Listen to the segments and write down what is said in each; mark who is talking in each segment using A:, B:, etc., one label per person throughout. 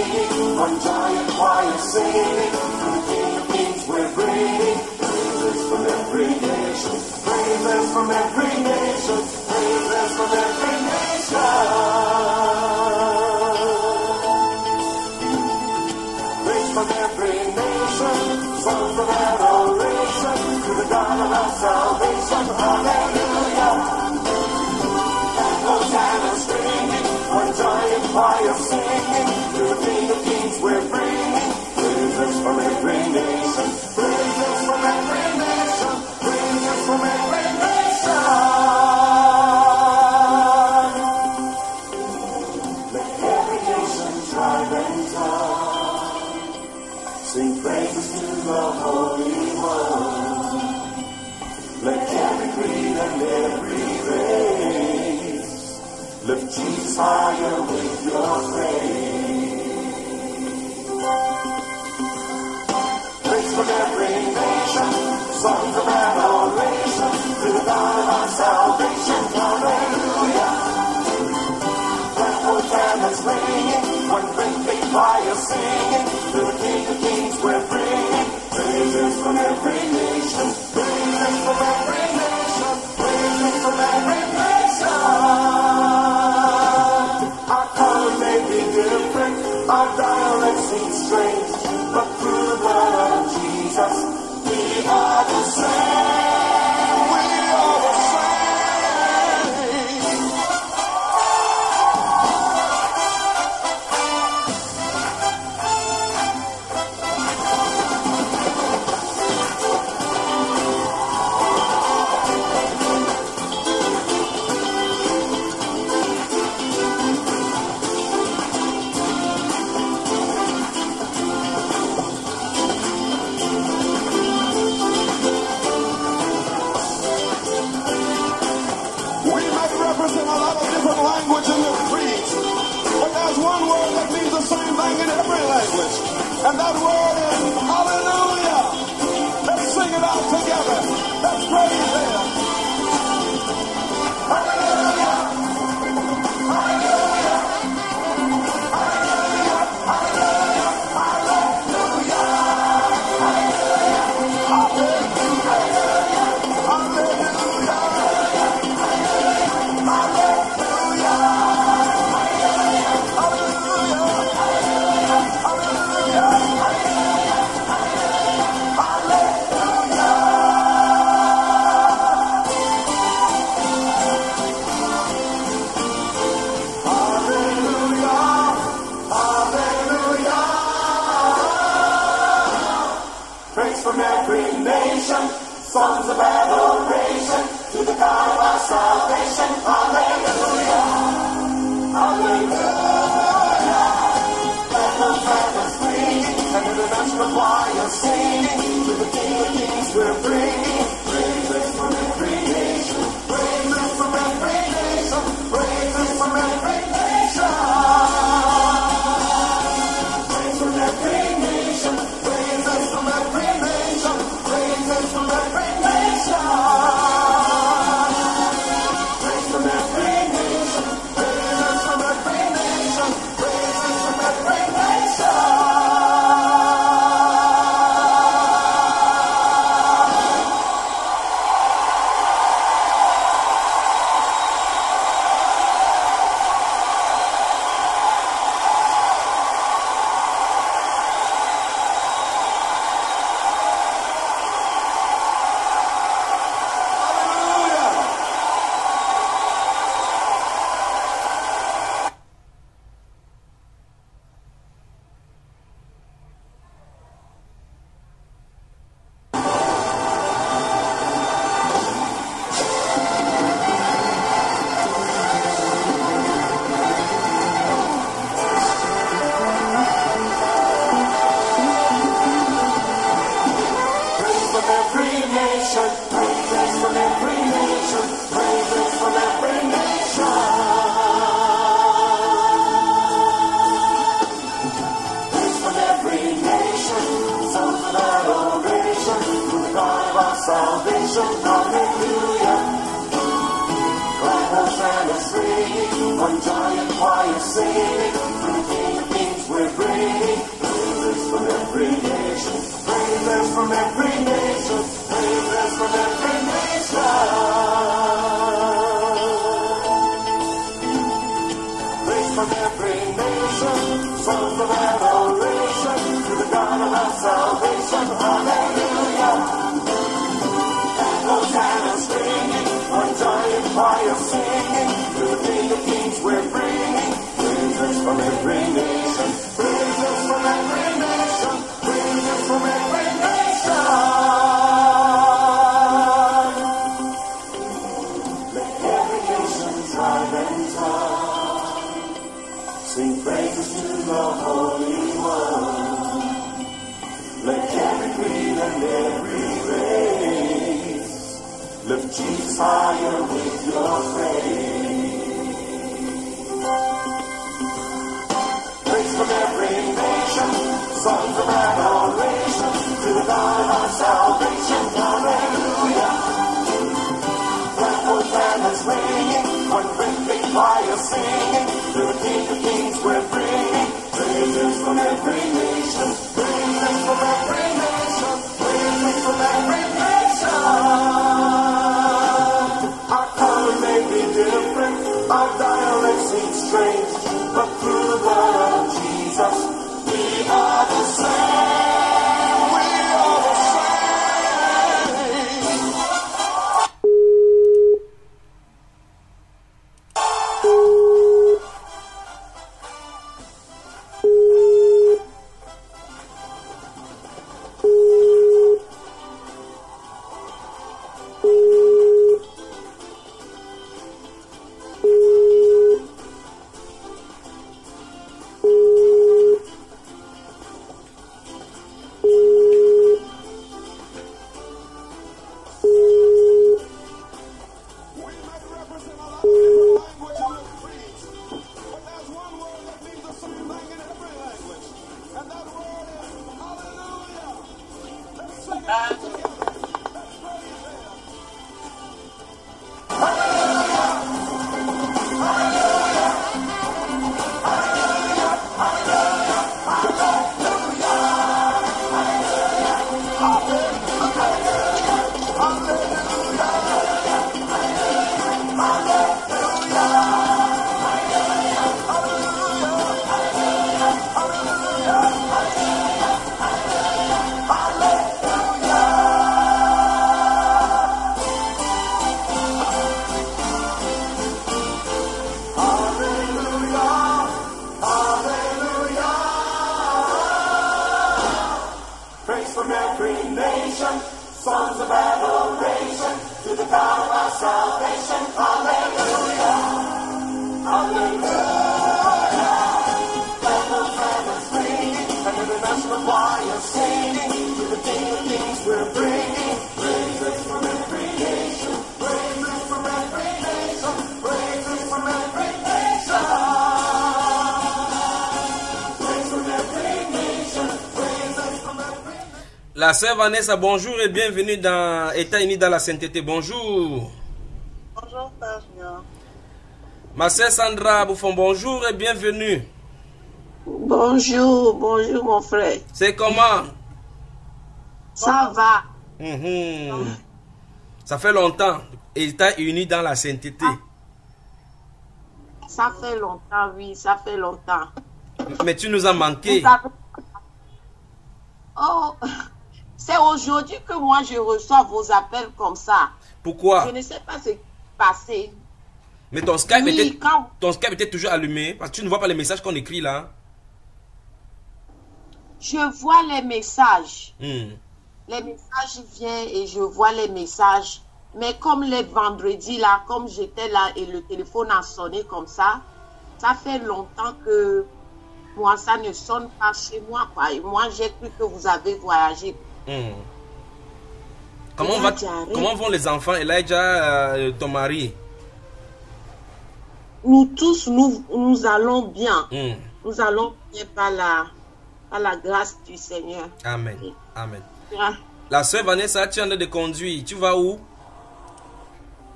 A: swinging, one giant choir singing, to the King of Kings we're bringing praises from every nation, praises from every nation, praises from every nation. Praise from every nation, songs of adoration, to the God of our salvation, hallelujah. Hosanna stringing, one giant choir singing, to the King of Kings we're bringing praises from every nation, praises from every nation, praises from every nation. Let every nation, tribe and tongue sing praises to the Holy One. Let every creed and every race lift Jesus higher with your praise. Praise from every nation, songs of adoration, to the God of our salvation, hallelujah. Let Hosanna's ringing, one great big choir singing, to the King of Kings we're bringing praises from every nation, praises from every nation, praises from every nation. Our color may be different, our dialect seems strange, but through the blood of Jesus, we are the same. We are the same. In a lot of different languages in the creeds, but there's one word that means the same thing in every language, and that word is hallelujah. Let's sing it out together. Let's praise Him. Hallelujah. Hallelujah. Hallelujah. Hallelujah. Hallelujah. From every nation, songs of adoration, to the God of our salvation, hallelujah, hallelujah. Let the trumpets ringing, and the national choir singing, to the King of Kings we're bringing praises from every nation, praises from every nation, praises from every nation. Praise from every nation, praises from every nation, praises from every nation. Praise from every nation, praises from every nation, praises from every nation. salvation, hallelujah. Like Hosanna singing, one giant choir singing, to the King of Kings we're bringing. from every nation, praises from every nation. Praise from every nation, songs of adoration to the God of our salvation. Hallelujah. And Hosanna stringing, undying choir singing, to the King of Kings we're bringing praises from every nation, praises from every nation, praises from every nation. Let every nation, tribe and tongue sing praises to the Holy One. Let every creed and every race lift Jesus higher with your praise. Praise from every nation, songs of adoration to the God of our salvation. Hallelujah. Black banners ringing, one great big choir singing, to the King of Kings we're bringing praises from every nation, praises from every nation, praises from every nation. Our color may be different, our dialect seems strange, but through the blood of Jesus, we are the same. We are the same.
B: La sœur Vanessa, bonjour et bienvenue dans États-Unis dans la sainteté. Bonjour.
C: Bonjour, Père Junior.
B: Ma sœur Sandra Bouffon, bonjour et bienvenue.
C: Bonjour, bonjour mon frère.
B: C'est comment?
C: Ça va.
B: Ça fait longtemps. États-Unis dans la sainteté.
C: Ça fait longtemps, oui, ça fait longtemps.
B: Mais tu nous as manqué.
C: Oh, c'est aujourd'hui que moi je reçois vos appels comme ça.
B: Pourquoi?
C: Je ne sais pas ce qui s'est passé.
B: Mais ton Skype,
C: Oui,
B: ton Skype était toujours allumé parce que tu ne vois pas les messages qu'on écrit là.
C: Je vois les messages.
B: Hmm.
C: Les messages viennent et je vois les messages. Mais comme les vendredis là, comme j'étais là et le téléphone a sonné comme ça fait longtemps que moi ça ne sonne pas chez moi, quoi. Et moi j'ai cru que vous avez voyagé.
B: Hmm. Comment vont les enfants, Elijah, ton mari?
C: Nous tous, nous allons bien.
B: Hmm.
C: Nous allons bien par la grâce du Seigneur.
B: Amen. Amen.
C: Ah.
B: La sœur Vanessa, tu es en train de conduire. Tu vas où?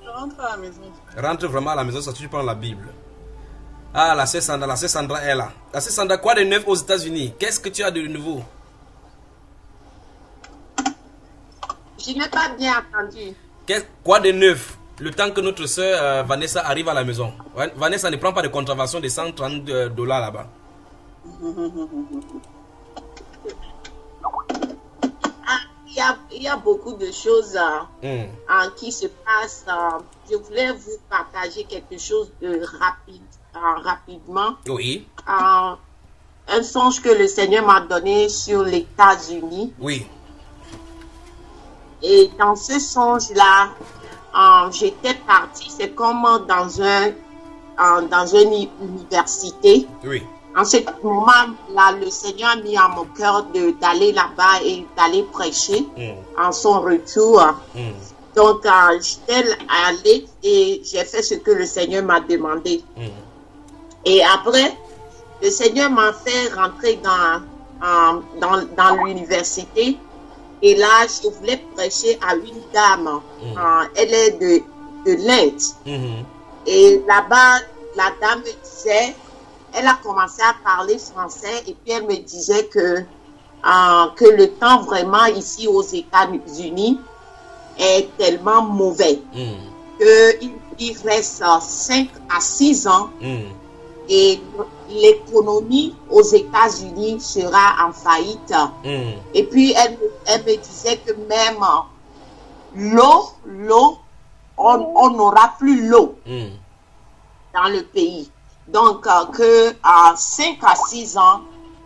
C: Je rentre à la maison.
B: Rentre vraiment à la maison, ça tu prends la Bible. Ah, la sœur Sandra est là. La sœur Sandra, quoi de neuf aux États-Unis? Qu'est-ce que tu as de nouveau?
C: Je n'ai pas bien entendu.
B: Quoi de neuf? Le temps que notre soeur Vanessa arrive à la maison. Ouais, Vanessa ne prend pas de contravention de $130 là-bas.
C: Il y a beaucoup de choses qui se passent. Je voulais vous partager quelque chose de rapidement.
B: Oui.
C: Un songe que le Seigneur m'a donné sur les États-Unis.
B: Oui.
C: Et dans ce songe-là, j'étais partie, c'est comme dans une université.
B: Oui.
C: En ce moment-là, le Seigneur a mis à mon cœur d'aller là-bas et d'aller prêcher en son retour. Donc, j'étais allée et j'ai fait ce que le Seigneur m'a demandé. Et après, le Seigneur m'a fait rentrer dans l'université. Et là, je voulais prêcher à une dame. Elle est de l'Inde. Et là-bas, la dame me disait, elle a commencé à parler français et puis elle me disait que le temps vraiment ici aux États-Unis est tellement mauvais qu'il reste 5 à 6 ans et l'économie aux États-Unis sera en faillite. Et puis elle me disait que même l'eau, on n'aura plus l'eau dans le pays. Donc, que à 5 à 6 ans,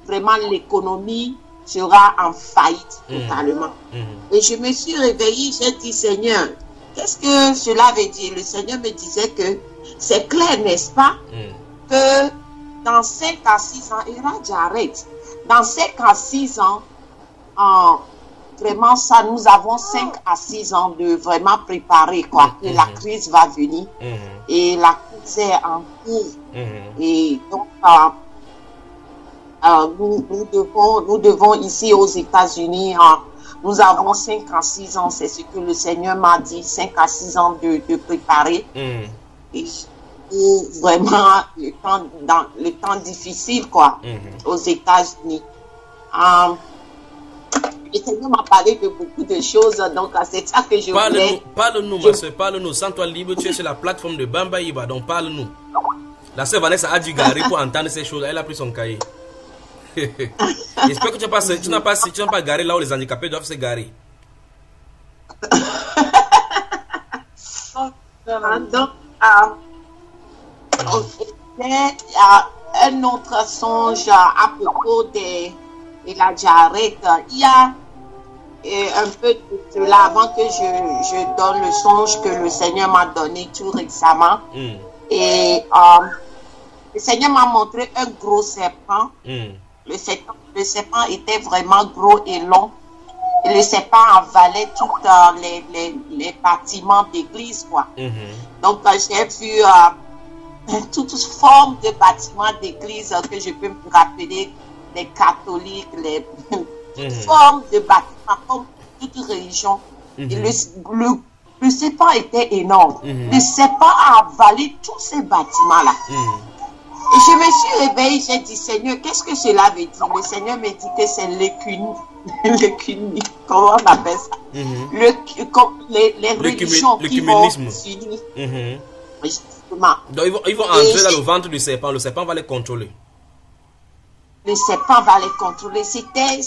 C: vraiment l'économie sera en faillite totalement. Et je me suis réveillée, j'ai dit, Seigneur, qu'est-ce que cela veut dire? Le Seigneur me disait que c'est clair, n'est-ce pas, que dans 5 à 6 ans, et là j'arrête, dans 5 à 6 ans, vraiment ça, nous avons 5 à 6 ans de vraiment préparer, quoi, que la crise va venir. Et la crise est en cours. Et donc, nous devons ici aux États-Unis, nous avons 5 à 6 ans, c'est ce que le Seigneur m'a dit, 5 à 6 ans de préparer. Et vraiment le temps difficile, quoi, aux États-Unis. Le Seigneur m'a parlé de beaucoup de choses, donc c'est ça que je voulais.
B: Parle-nous, ma soeur, parle-nous. Sens-toi libre, tu es sur la plateforme de Bamba Iba, donc parle-nous. La soeur Vanessa a dû garer pour entendre ces choses, elle a pris son cahier. J'espère que tu n'as pas garé là où les handicapés doivent se garer.
C: Donc, un autre songe à propos de la diarrhée. Il y a un peu de cela avant que je donne le songe que le Seigneur m'a donné tout récemment. Et le Seigneur m'a montré un gros serpent. Le serpent était vraiment gros et long. Et le serpent avalait tous les bâtiments d'église, quoi. Donc, j'ai vu toutes formes de bâtiments d'église que je peux me rappeler, les catholiques, toutes formes de bâtiments, comme toute religion. Et le serpent était énorme. Le serpent a avalé tous ces bâtiments-là. Et je me suis réveillée, j'ai dit, Seigneur, qu'est-ce que cela veut dire? Le Seigneur me dit que c'est l'écunie. Comment on appelle ça? Les religions qui vont s'unir. Justement.
B: Donc ils vont entrer dans le ventre du serpent va les contrôler.
C: Le serpent va les contrôler. C'était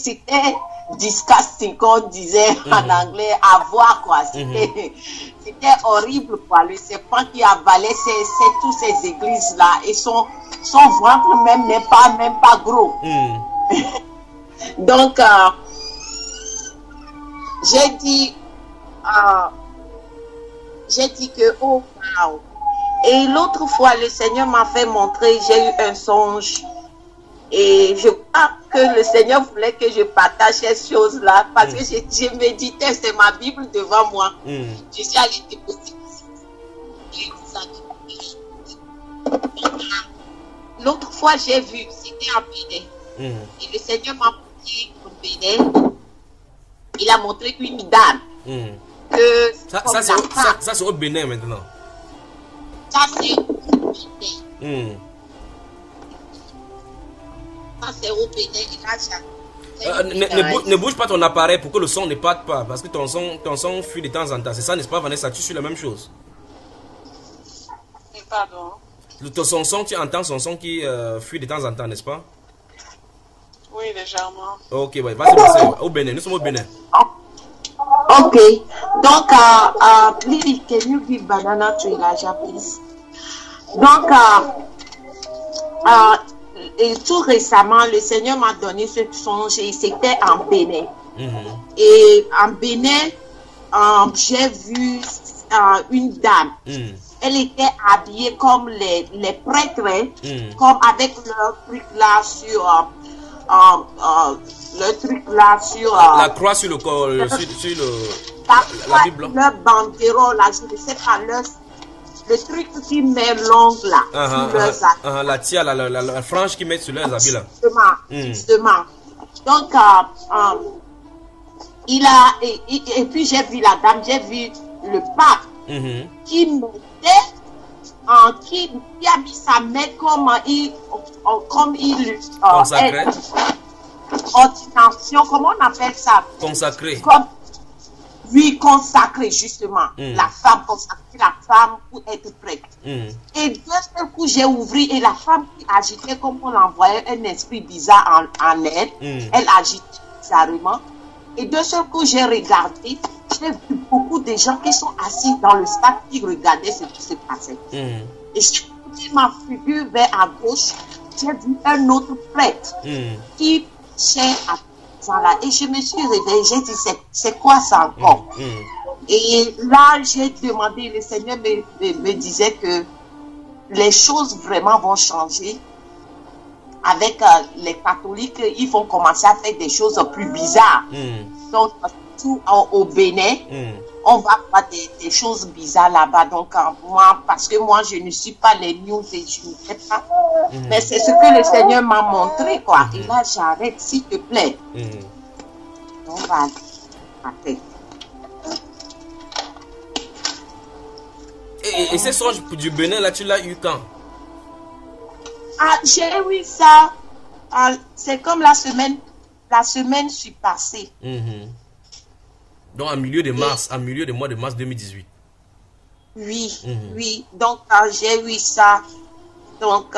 C: disgusting, comme on disait en anglais, à voir, quoi. C'était horrible, quoi. Le serpent qui avalait toutes ces églises-là, et son ventre même n'est pas gros. Donc, j'ai dit que, oh, wow. Et l'autre fois, le Seigneur m'a fait montrer, j'ai eu un songe. Et je crois que le Seigneur voulait que je partage ces choses-là parce que je méditais, c'est ma Bible devant moi. Je suis allée déposer. L'autre fois, j'ai vu, c'était en Bénin. Et le Seigneur m'a montré au Bénin. Il a montré une dame.
B: Ça, c'est au Bénin maintenant.
C: Ça, c'est au Bénin. Ça, c'est au Bénin.
B: Ne bouge pas ton appareil pour que le son ne parte pas. Parce que ton son fuit de temps en temps. C'est ça, n'est-ce pas, Vanessa? Tu suis la même chose.
D: Pardon.
B: Son son, tu entends son son qui fuit de temps en temps, n'est-ce pas?
D: Oui, légèrement.
B: Ok, ouais, vas-y, passer au Bénin. Nous sommes au Bénin.
C: Ok. Donc, please, can you give banana to Elijah, please? Donc, et tout récemment, le Seigneur m'a donné ce songe et c'était en Bénin. Et en Bénin, j'ai vu une dame. Elle était habillée comme les prêtres, comme avec leur truc là sur
B: la croix sur le corps, sur la Bible.
C: Leur banderole là, je ne sais pas, le truc qui met l'ongle là sur leurs habits.
B: La tia, la frange qui met sur leurs habits là.
C: Justement. Donc, et puis j'ai vu la dame, j'ai vu le pape qui mettait, qui a mis sa main comme il
B: consacré.
C: Ordination, comment on appelle ça?
B: Consacré.
C: Comme, oui, consacré justement. La femme consacrée, la femme pour être prête. Et d'un seul coup, j'ai ouvert et la femme qui agitait comme on l'envoyait un esprit bizarre en elle. Elle agite bizarrement. Et d'un seul coup, j'ai regardé. J'ai vu beaucoup de gens qui sont assis dans le stade qui regardaient ce qui se passait. Et j'ai tourné ma figure vers à gauche. J'ai vu un autre prêtre qui cherchait à là. Et je me suis réveillée. J'ai dit, c'est quoi ça encore? Et là, j'ai demandé, le Seigneur me disait que les choses vraiment vont changer. Avec les catholiques, ils vont commencer à faire des choses plus bizarres. Donc, tout au Bénin, on va voir des choses bizarres là-bas. Donc, moi, parce que moi, je ne suis pas les news et je ne sais pas. Mais c'est ce que le Seigneur m'a montré, quoi. Et là, j'arrête, s'il te plaît. On va arrêter.
B: Et ces songes du Bénin, là, tu l'as eu quand?
C: J'ai eu ça. C'est comme la semaine suis passée.
B: Donc, en milieu de mars, en milieu du mois de mars 2018.
C: Oui, oui. Donc, j'ai eu ça. Donc,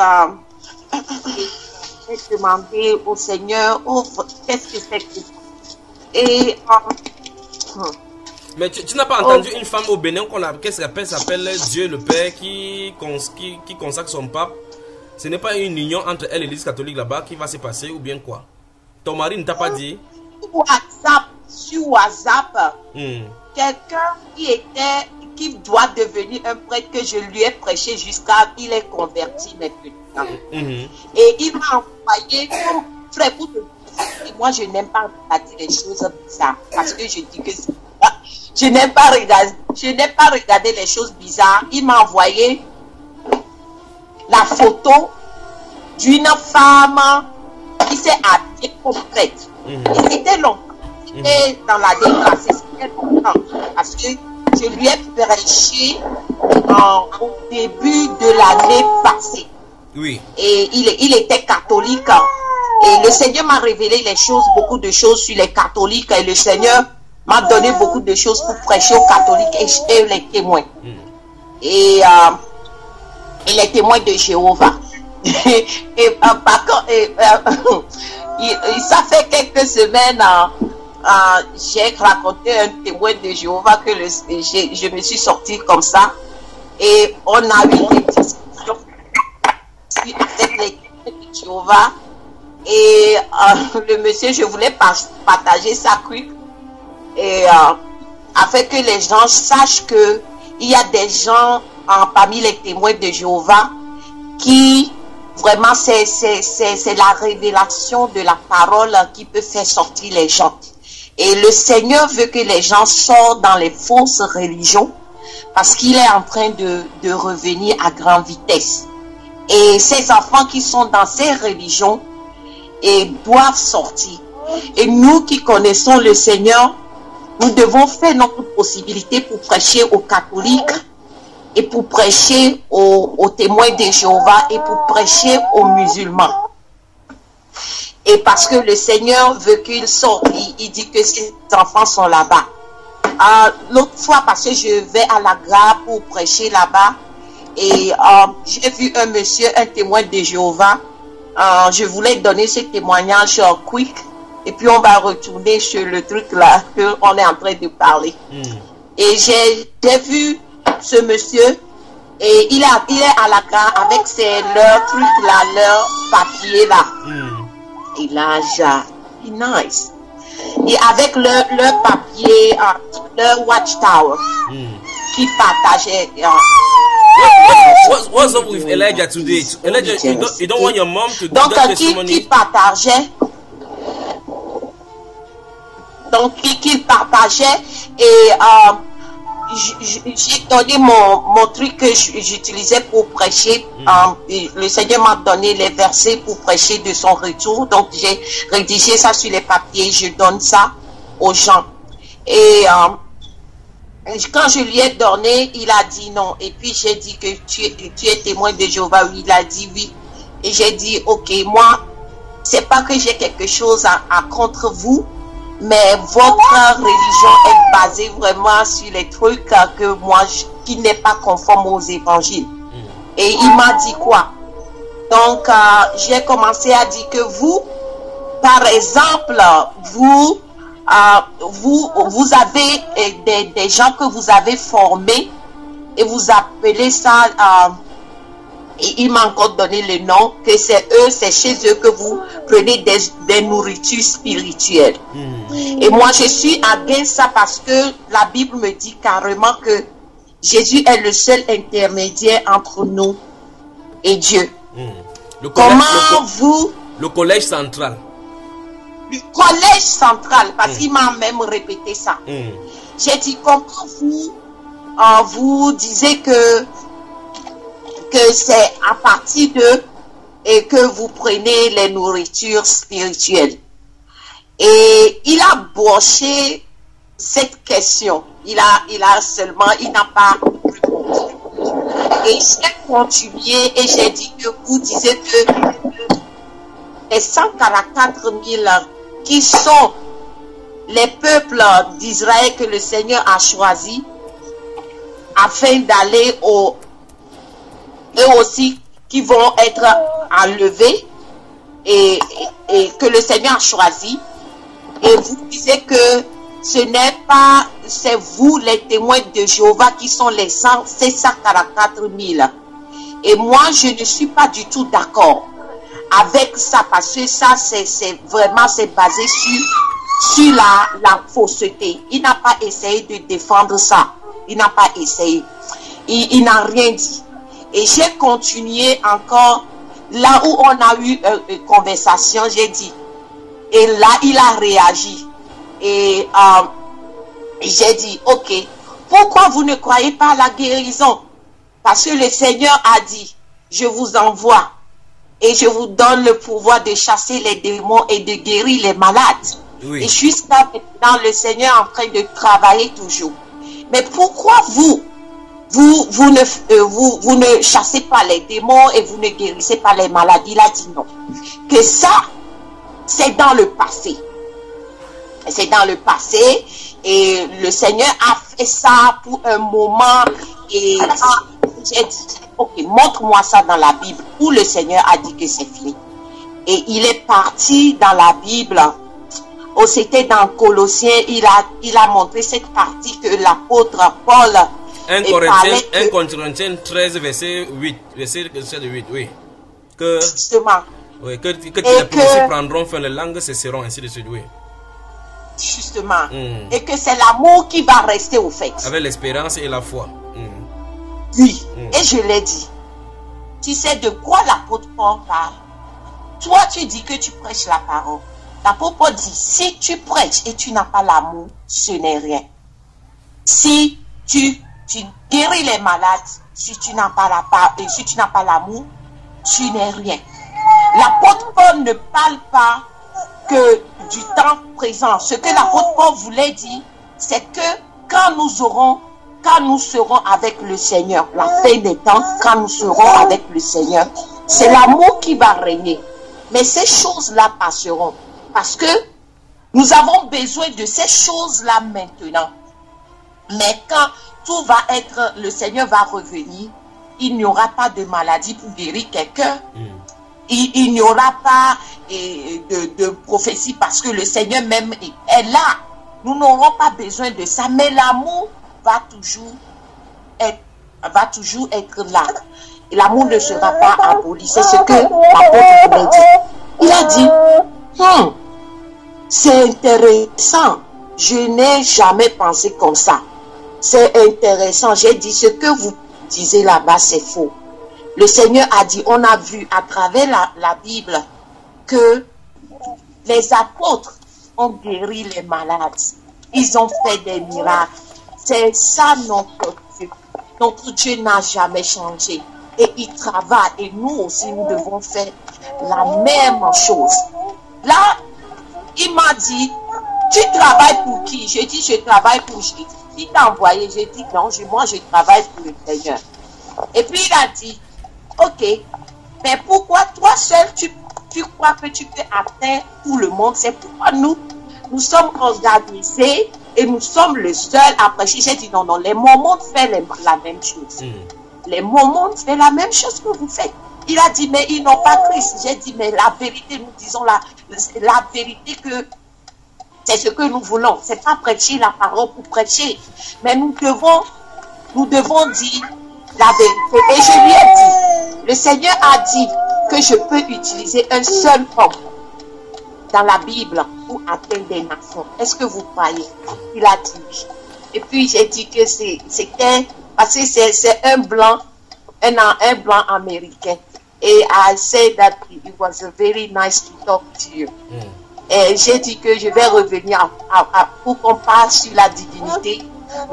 C: j'ai demandé au Seigneur, qu'est-ce que c'est que ça? Et...
B: Mais tu n'as pas entendu une femme au Bénin qu'elle s'appelle Dieu le Père qui consacre son pape? Ce n'est pas une union entre elle et l'Église catholique là-bas qui va se passer ou bien quoi? Ton mari ne t'a pas dit?
C: Sur WhatsApp, quelqu'un qui doit devenir un prêtre que je lui ai prêché jusqu'à il est converti maintenant. Et il m'a envoyé comme frère pour te dire. Et moi, je n'aime pas regarder les choses bizarres parce que je dis que je n'aime pas regarder les choses bizarres. Il m'a envoyé la photo d'une femme qui s'est habillée comme prêtre. Et c'était longtemps. C'était dans la dégrâce. C'était longtemps. Parce que je lui ai prêché au début de l'année passée.
B: Oui.
C: Et il était catholique. Et le Seigneur m'a révélé les choses, beaucoup de choses sur les catholiques. Et le Seigneur m'a donné beaucoup de choses pour prêcher aux catholiques et les témoins. Et les témoins de Jéhovah. Par contre, ça fait quelques semaines, j'ai raconté un témoin de Jéhovah que je me suis sortie comme ça. Et on a eu des discussions avec les témoins de Jéhovah. Et le monsieur, je voulais partager sa cru. Et afin que les gens sachent que il y a des gens parmi les témoins de Jéhovah qui vraiment c'est la révélation de la parole qui peut faire sortir les gens. Et le Seigneur veut que les gens sortent dans les fausses religions parce qu'il est en train de revenir à grande vitesse. Et ces enfants qui sont dans ces religions doivent sortir. Et nous qui connaissons le Seigneur, nous devons faire notre possibilité pour prêcher aux catholiques et pour prêcher aux témoins de Jéhovah et pour prêcher aux musulmans. Et parce que le Seigneur veut qu'il sorte, il dit que ses enfants sont là-bas. L'autre fois, parce que je vais à la gare pour prêcher là-bas, et j'ai vu un monsieur, un témoin de Jéhovah. Je voulais donner ce témoignage quick, et puis on va retourner sur le truc là qu'on est en train de parler. Et j'ai vu ce monsieur, et il est à la gare avec leurs trucs là, leurs papiers là. Et là, c'est nice. Et avec leur papier, leur watchtower, qui partageait.
B: What's up with Elijah today? Elijah, you don't want your mom to do
C: donc,
B: that testimony?
C: Qui partageait. Donc, qui partageait. Et j'ai donné mon truc que j'utilisais pour prêcher. Le Seigneur m'a donné les versets pour prêcher de son retour. Donc, j'ai rédigé ça sur les papiers. Je donne ça aux gens. Et quand je lui ai donné, il a dit non. Et puis, j'ai dit que tu es témoin de Jéhovah. Il a dit oui. Et j'ai dit, ok, moi, c'est pas que j'ai quelque chose à contre vous, mais votre religion est basée vraiment sur les trucs que moi, qui n'est pas conforme aux évangiles. Et il m'a dit quoi? Donc, j'ai commencé à dire que vous, par exemple, vous avez des gens que vous avez formés et vous appelez ça, et il m'a encore donné le nom, que c'est eux, c'est chez eux que vous prenez des nourritures spirituelles. Et moi, je suis against ça parce que la Bible me dit carrément que Jésus est le seul intermédiaire entre nous et Dieu.
B: Le collège,
C: vous...
B: Le collège central.
C: Le collège central, parce qu'il m'a même répété ça. J'ai dit, comment vous disiez que c'est à partir d'eux et que vous prenez les nourritures spirituelles. Et il a broché cette question. Il n'a pas répondu. Et j'ai continué et j'ai dit que vous disiez que les 144 000 qui sont les peuples d'Israël que le Seigneur a choisis afin d'aller eux aussi qui vont être enlevés et que le Seigneur a choisi. Et vous disiez que ce n'est pas, c'est vous les témoins de Jéhovah qui sont les 144 000. Et moi, je ne suis pas du tout d'accord avec ça parce que ça, c'est vraiment, c'est basé sur la fausseté. Il n'a pas essayé de défendre ça. Il n'a pas essayé. Il n'a rien dit. Et j'ai continué encore là où on a eu une conversation, j'ai dit. Et là, il a réagi. Et j'ai dit, ok, pourquoi vous ne croyez pas à la guérison? Parce que le Seigneur a dit, je vous envoie et je vous donne le pouvoir de chasser les démons et de guérir les malades. Oui. Et jusqu'à maintenant, le Seigneur est en train de travailler toujours. Mais pourquoi vous ne chassez pas les démons et vous ne guérissez pas les maladies? Il a dit non. Que ça, c'est dans le passé. C'est dans le passé. Et le Seigneur a fait ça pour un moment. Et j'ai dit, ok, montre-moi ça dans la Bible où le Seigneur a dit que c'est fini. Et il est parti dans la Bible. Oh, c'était dans Colossiens. Il a montré cette partie que l'apôtre Paul...
B: 1 Corinthiens 13, verset 8. Verset 8, oui. Que,
C: justement.
B: Oui, que les prophéties prendront fin, les langues cesseront, ainsi de suite, oui.
C: Justement. Et que c'est l'amour qui va rester au fait.
B: Avec l'espérance et la foi.
C: Oui. Et je l'ai dit. Tu sais de quoi l'apôtre Paul parle? Toi, tu dis que tu prêches la parole. L'apôtre Paul dit, si tu prêches et tu n'as pas l'amour, ce n'est rien. Si tu guéris les malades, si tu n'as pas l'amour, tu n'es rien. L'apôtre Paul ne parle pas que du temps présent. Ce que l'apôtre Paul voulait dire, c'est que quand nous serons avec le Seigneur, la fin des temps, quand nous serons avec le Seigneur, c'est l'amour qui va régner. Mais ces choses-là passeront. Parce que nous avons besoin de ces choses-là maintenant. Mais quand tout va être, le Seigneur va revenir, il n'y aura pas de maladie pour guérir quelqu'un. Il n'y aura pas de prophétie parce que le Seigneur même est là. Nous n'aurons pas besoin de ça, mais l'amour va toujours être là. Et l'amour ne sera pas aboli. C'est ce que l'apôtre voulait dire. Il a dit, c'est intéressant. Je n'ai jamais pensé comme ça. C'est intéressant. J'ai dit, ce que vous disiez là-bas, c'est faux. Le Seigneur a dit, on a vu à travers la Bible que les apôtres ont guéri les malades. Ils ont fait des miracles. C'est ça notre Dieu. Notre Dieu n'a jamais changé. Et il travaille. Et nous aussi, nous devons faire la même chose. Là, il m'a dit, tu travailles pour qui? J'ai dit, je travaille pour Jésus. Il t'a envoyé. J'ai dit, non, moi, je travaille pour le Seigneur. Et puis, il a dit, ok, mais pourquoi toi seul, tu crois que tu peux atteindre tout le monde? C'est pourquoi nous sommes organisés et nous sommes le seul à prêcher. J'ai dit, non, les Mormons font la même chose. Les Mormons font la même chose que vous faites. Il a dit, mais ils n'ont pas Christ. J'ai dit, mais la vérité, nous disons la vérité que c'est ce que nous voulons. C'est pas prêcher la parole pour prêcher. Mais nous devons dire la vérité. Et je lui ai dit, le Seigneur a dit que je peux utiliser un seul homme dans la Bible pour atteindre des nations. Est-ce que vous croyez? Il a dit oui. Et puis j'ai dit que c'était parce que c'est un blanc américain. Et I said that it was very nice to talk to you. Et j'ai dit que je vais revenir pour qu'on parle sur la divinité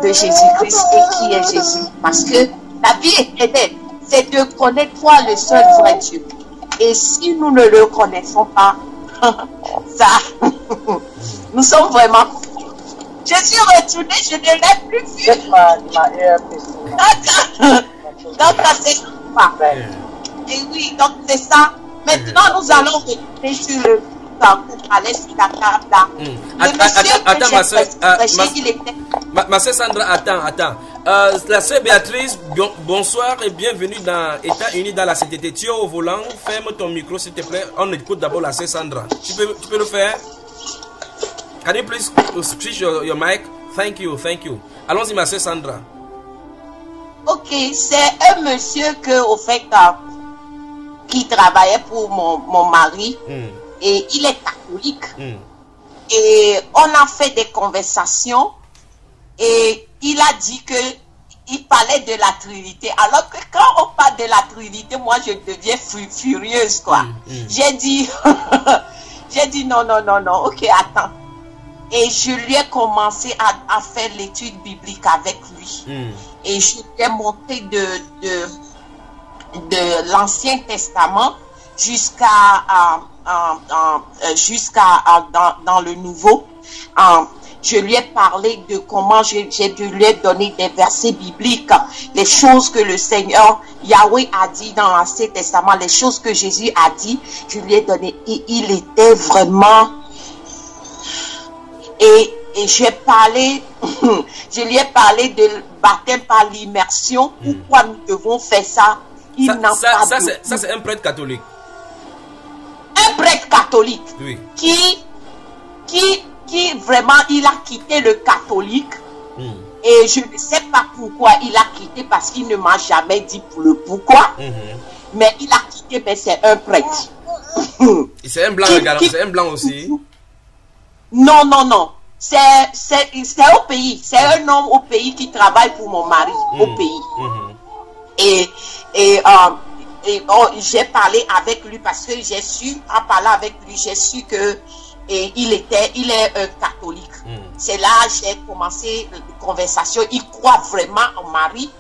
C: de Jésus-Christ et qui est Jésus. Parce que la vie éternelle, c'est de connaître toi le seul vrai Dieu. Et si nous ne le connaissons pas, ça, nous sommes vraiment... Je suis retournée, je ne l'ai plus vu. Donc, c'est pas. Et oui, donc c'est ça. Maintenant, nous allons retourner sur le pour aller sur la table là.
B: Attends, ma soeur Sandra, attends. La soeur Béatrice, bonsoir et bienvenue dans États-Unis dans la CTT. Tu es au volant, ferme ton micro s'il te plaît. On écoute d'abord la soeur Sandra. Tu peux le faire? Can you please switch your mic? Thank you. Allons-y, ma soeur Sandra.
C: Ok, c'est un monsieur au fait, qui travaillait pour mon mari. Et il est catholique. Et on a fait des conversations. Et il a dit que il parlait de la Trinité. Alors que quand on parle de la Trinité, moi je deviens furieuse, quoi. J'ai dit, non, ok, attends. Et je lui ai commencé à faire l'étude biblique avec lui. Et je lui ai monté de l'Ancien Testament jusqu'à dans le Nouveau. Je lui ai parlé de comment je lui ai donné des versets bibliques, les choses que le Seigneur Yahweh a dit dans l'Ancien Testament, les choses que Jésus a dit, je lui ai donné. Et il était vraiment... Et je lui ai parlé de baptême par l'immersion. Pourquoi nous devons faire ça?
B: Ça, c'est un prêtre catholique.
C: Un prêtre catholique,
B: oui.
C: qui vraiment, il a quitté le catholique. Et je ne sais pas pourquoi il a quitté, parce qu'il ne m'a jamais dit pour le pourquoi. Mais il a quitté, mais c'est un prêtre.
B: C'est un blanc également, c'est un blanc aussi.
C: Non. C'est au pays. C'est un homme au pays qui travaille pour mon mari, au pays. Et j'ai parlé avec lui parce que j'ai su, en parlant avec lui, j'ai su que il est un catholique. C'est là que j'ai commencé la conversation. Il croit vraiment en Marie.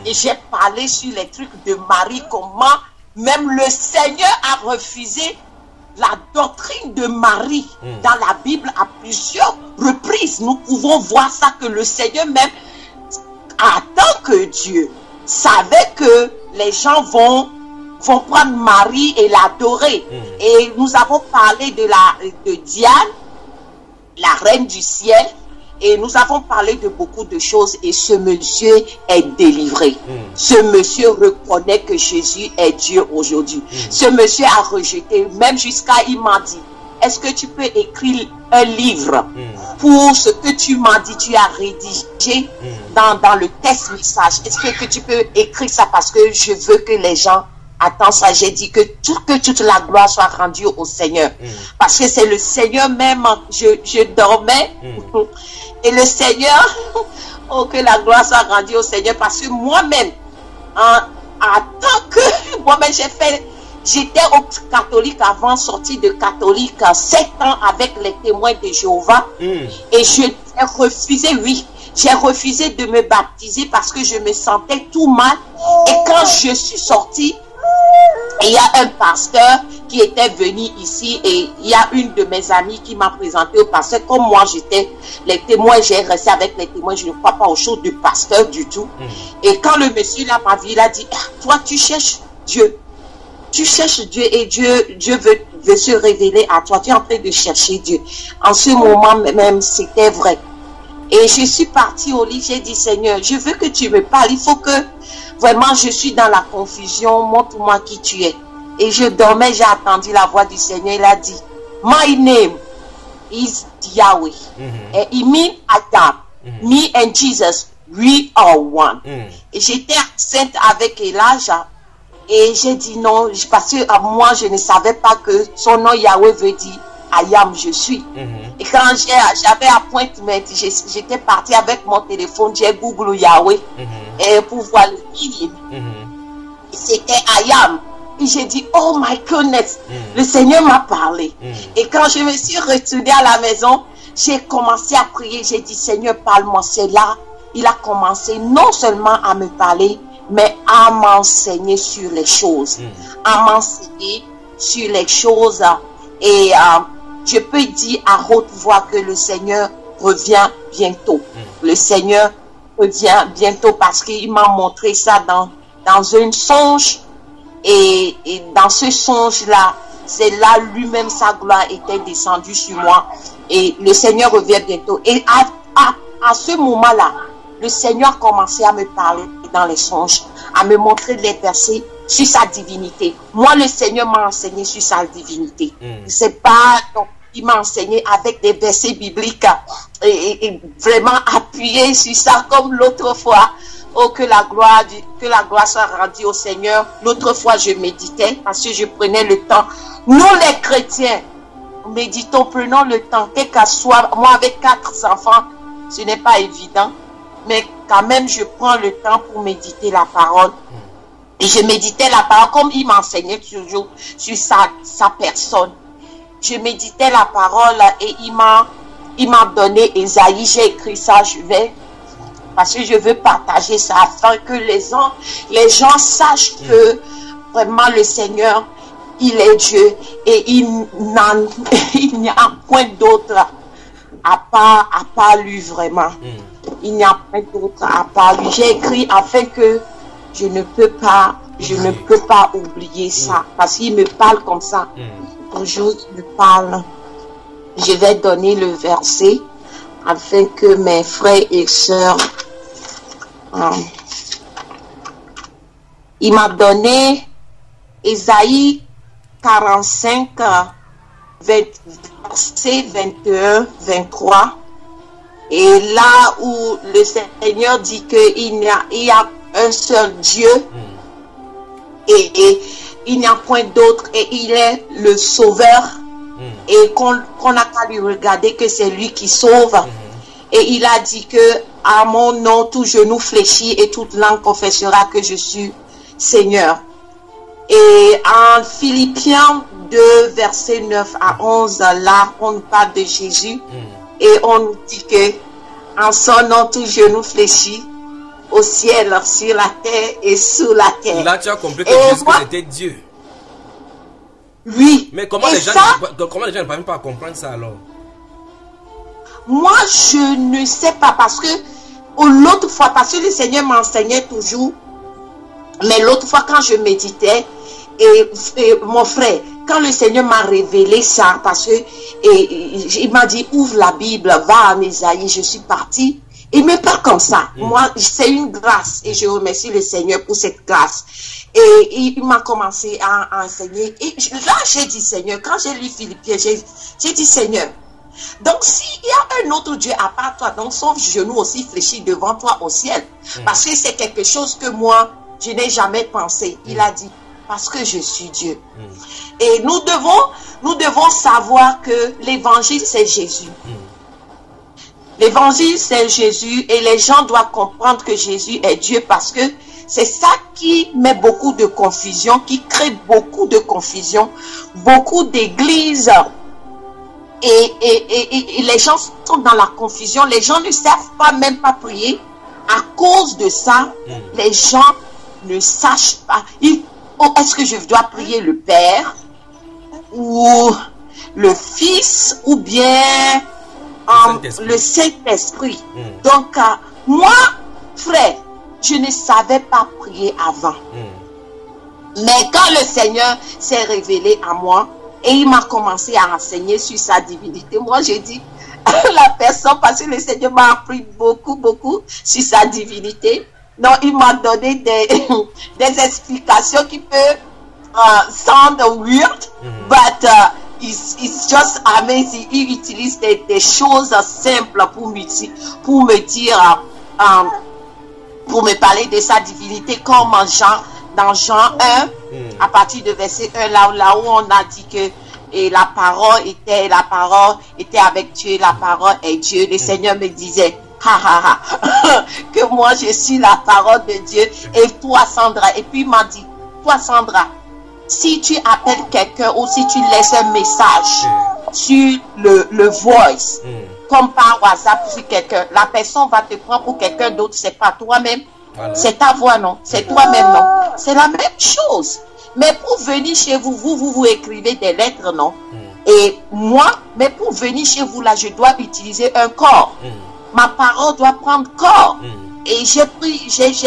C: Et j'ai parlé sur les trucs de Marie, comment même le Seigneur a refusé la doctrine de Marie dans la Bible à plusieurs reprises. Nous pouvons voir ça, que le Seigneur même, en tant que Dieu, savait que les gens vont vont prendre Marie et l'adorer. Et nous avons parlé de Diane, la reine du ciel. Et nous avons parlé de beaucoup de choses et ce monsieur est délivré. Ce monsieur reconnaît que Jésus est Dieu aujourd'hui. Ce monsieur a rejeté, même jusqu'à il m'a dit, est-ce que tu peux écrire un livre pour ce que tu m'as dit, tu as rédigé dans le test message. Est-ce que tu peux écrire ça parce que je veux que les gens attendent ça. J'ai dit que toute la gloire soit rendue au Seigneur. Parce que c'est le Seigneur même. Je dormais et le Seigneur, oh que la gloire soit rendue au Seigneur parce que moi-même, en tant que moi-même j'étais catholique avant, sortie de catholique 7 ans avec les témoins de Jéhovah et j'ai refusé, j'ai refusé de me baptiser parce que je me sentais tout mal et quand je suis sortie, il y a un pasteur qui était venu ici et il y a une de mes amies qui m'a présenté au pasteur. Comme moi j'étais les témoins, j'ai resté avec les témoins, je ne crois pas aux choses du pasteur du tout. Et quand le monsieur là m'a vu, il a dit, toi tu cherches Dieu. Tu cherches Dieu et Dieu veut se révéler à toi. Tu es en train de chercher Dieu. En ce moment même, c'était vrai. Et je suis partie au lit, j'ai dit, Seigneur, je veux que tu me parles. Il faut que, vraiment, je suis dans la confusion. Montre-moi qui tu es. Et je dormais, j'ai attendu la voix du Seigneur. Il a dit, my name is Yahweh. Et il mean Adam. Me and Jesus, we are one. Et j'étais enceinte avec Elijah. Et j'ai dit non, parce que moi, je ne savais pas que son nom Yahweh veut dire I am, je suis. Et quand j'avais appointment, j'étais partie avec mon téléphone, j'ai Google Yahweh et pour voir le film. C'était I am. Et j'ai dit, oh my goodness, le Seigneur m'a parlé. Et quand je me suis retournée à la maison, j'ai commencé à prier. J'ai dit, Seigneur, parle-moi. C'est là, il a commencé non seulement à me parler, mais à m'enseigner sur les choses. À m'enseigner sur les choses. Et je peux dire à haute voix que le Seigneur revient bientôt. Le Seigneur revient bientôt parce qu'il m'a montré ça dans un songe. Et dans ce songe-là, c'est là lui-même, sa gloire était descendue sur moi. Et le Seigneur revient bientôt. Et à ce moment-là, le Seigneur commençait à me parler dans les songes, à me montrer les versets sur sa divinité. Moi, le Seigneur m'a enseigné sur sa divinité. C'est pas... Donc, il m'a enseigné avec des versets bibliques et vraiment appuyé sur ça comme l'autre fois. Oh, que la gloire soit rendue au Seigneur. L'autre fois, je méditais parce que je prenais le temps. Nous, les chrétiens, méditons, prenons le temps. Quel qu'à soit, moi, avec 4 enfants, ce n'est pas évident. Mais quand même, je prends le temps pour méditer la parole. Et je méditais la parole comme il m'enseignait toujours sur sa personne. Je méditais la parole et il m'a donné Ésaïe. J'ai écrit ça, parce que je veux partager ça afin que les gens sachent que vraiment le Seigneur, il est Dieu et il n'y a point d'autre à part lui vraiment. Il n'y a point d'autre à part lui. J'ai écrit afin que je ne peux pas oublier ça parce qu'il me parle comme ça. Toujours il me parle. Je vais donner le verset afin que mes frères et sœurs il m'a donné Ésaïe 45 verset 21 23 et là où le Seigneur dit qu'il y a un seul Dieu et il n'y a point d'autre et il est le sauveur et qu'on n'a qu'à lui regarder que c'est lui qui sauve. Et il a dit que à mon nom, tout genou fléchit et toute langue confessera que je suis Seigneur. Et en Philippiens 2, verset 9 à 11, là, on nous parle de Jésus. Et on nous dit que en son nom, tout genou fléchit au ciel, sur la terre et sous la terre.
B: Là, tu as compris que Jésus était Dieu.
C: Oui.
B: Mais comment les gens ne parviennent pas à comprendre ça alors?
C: Moi, je ne sais pas parce que l'autre fois, parce que le Seigneur m'enseignait toujours, mais l'autre fois quand je méditais, Et mon frère, quand le Seigneur m'a révélé ça, parce que il m'a dit, ouvre la Bible, va à Ésaïe, je suis partie. Il me parle comme ça. Moi, c'est une grâce et je remercie le Seigneur pour cette grâce. Et il m'a commencé à enseigner. Et là, j'ai dit, Seigneur, quand j'ai lu Philippiens, j'ai dit, Seigneur, donc s'il y a un autre Dieu à part toi, donc son genou aussi fléchit devant toi au ciel. Parce que c'est quelque chose que moi, je n'ai jamais pensé. Il a dit, parce que je suis Dieu. Et nous devons savoir que l'évangile, c'est Jésus. L'évangile, c'est Jésus et les gens doivent comprendre que Jésus est Dieu parce que c'est ça qui met beaucoup de confusion, qui crée beaucoup de confusion, beaucoup d'églises et les gens sont dans la confusion, les gens ne savent pas même pas prier. À cause de ça, les gens ne sachent pas. Est-ce que je dois prier le Père ou le Fils ou bien le Saint-Esprit. Donc, moi, frère, je ne savais pas prier avant. Mais quand le Seigneur s'est révélé à moi et il m'a commencé à enseigner sur sa divinité, moi, j'ai dit la personne, parce que le Seigneur m'a appris beaucoup sur sa divinité. Donc, il m'a donné des explications qui peuvent sound weird, but it's just amazing. Il utilise des choses simples pour me dire, pour me parler de sa divinité, comme dans Jean 1, à partir de verset 1, là où on a dit que la parole était avec Dieu, la parole est Dieu. Le Seigneur me disait, que moi je suis la parole de Dieu, et toi Sandra, et puis il m'a dit, toi Sandra, si tu appelles quelqu'un ou si tu laisses un message sur le voice, comme par WhatsApp sur quelqu'un, la personne va te prendre pour quelqu'un d'autre, c'est pas toi-même, c'est ta voix, non, c'est toi-même, non, c'est la même chose. Mais pour venir chez vous, vous écrivez des lettres, non, et moi, mais pour venir chez vous là, je dois utiliser un corps. Ma parole doit prendre corps. Et j'ai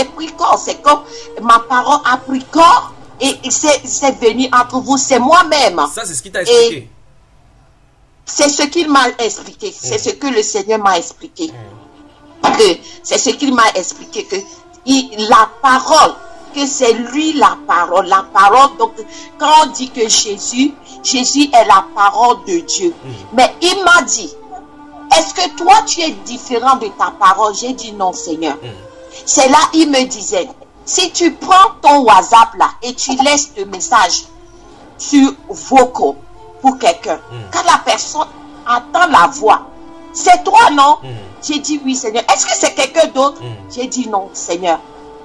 C: pris corps. C'est comme ma parole a pris corps et c'est venu entre vous. C'est moi-même.
B: Ça, c'est ce qu'il t'a expliqué.
C: C'est ce qu'il m'a expliqué. C'est ce que le Seigneur m'a expliqué. C'est ce qu'il m'a expliqué. Que la parole, que c'est lui la parole. La parole, donc, quand on dit que Jésus est la parole de Dieu. Mais il m'a dit, est-ce que toi tu es différent de ta parole? J'ai dit non, Seigneur. C'est là il me disait, si tu prends ton WhatsApp là et tu laisses le message sur vocal pour quelqu'un, quand la personne entend la voix, c'est toi, non? J'ai dit oui, Seigneur. Est-ce que c'est quelqu'un d'autre? J'ai dit non, Seigneur.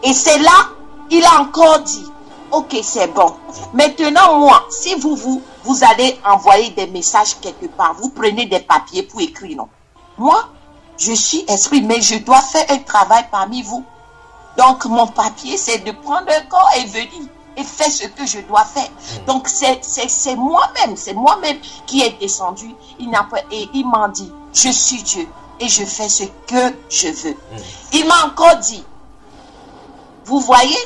C: Et c'est là il a encore dit, ok, c'est bon. Maintenant, moi, si vous allez envoyer des messages quelque part, vous prenez des papiers pour écrire, non? Moi, je suis esprit, mais je dois faire un travail parmi vous. Donc, mon papier, c'est de prendre un corps et venir et faire ce que je dois faire. Donc, c'est moi-même qui est descendu. Et il m'a dit, je suis Dieu et je fais ce que je veux. Il m'a encore dit, vous voyez,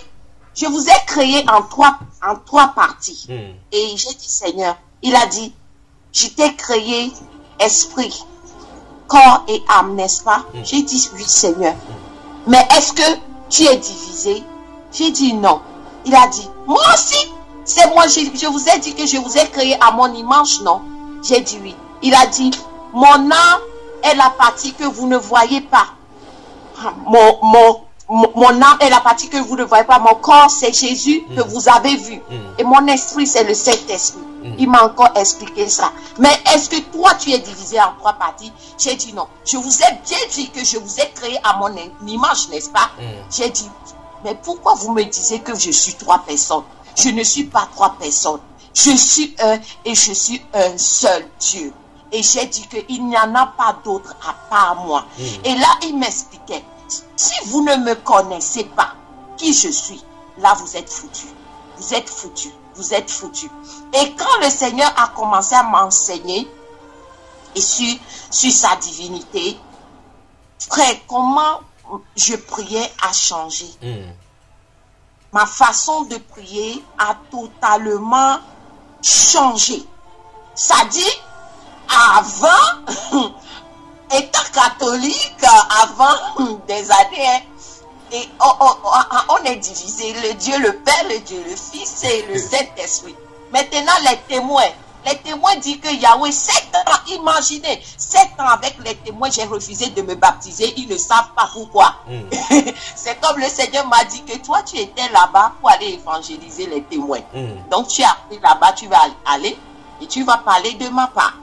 C: je vous ai créé en trois parties. Et j'ai dit, Seigneur, il a dit, je t'ai créé esprit, corps et âme, n'est-ce pas? J'ai dit, oui, Seigneur. Mais est-ce que tu es divisé? J'ai dit, non. Il a dit, moi aussi, c'est moi, je vous ai dit que je vous ai créé à mon image, non? J'ai dit, oui. Il a dit, mon âme est la partie que vous ne voyez pas. Mon âme est la partie que vous ne voyez pas. Mon corps, c'est Jésus que vous avez vu. Et mon esprit, c'est le Saint-Esprit. Il m'a encore expliqué ça. Mais est-ce que toi, tu es divisé en trois parties? J'ai dit non. Je vous ai bien dit que je vous ai créé à mon image, n'est-ce pas? J'ai dit, mais pourquoi vous me disiez que je suis trois personnes? Je ne suis pas trois personnes. Je suis un et je suis un seul Dieu. Et j'ai dit qu'il n'y en a pas d'autre à part moi. Et là, il m'expliquait. Si vous ne me connaissez pas qui je suis, là vous êtes foutu. Vous êtes foutu. Vous êtes foutu. Et quand le Seigneur a commencé à m'enseigner sur sa divinité, frère, comment je priais à changer. ma façon de prier a totalement changé. Ça dit, avant, étant catholique, avant des années, hein, et on est divisé, le Dieu le Père, le Dieu le Fils et le Saint-Esprit. Maintenant, les témoins disent que Yahweh, 7 ans, imaginez, 7 ans avec les témoins, j'ai refusé de me baptiser, ils ne savent pas pourquoi. C'est comme le Seigneur m'a dit que toi, tu étais là-bas pour aller évangéliser les témoins. Donc, tu es appris là-bas, tu vas aller et tu vas parler de ma part.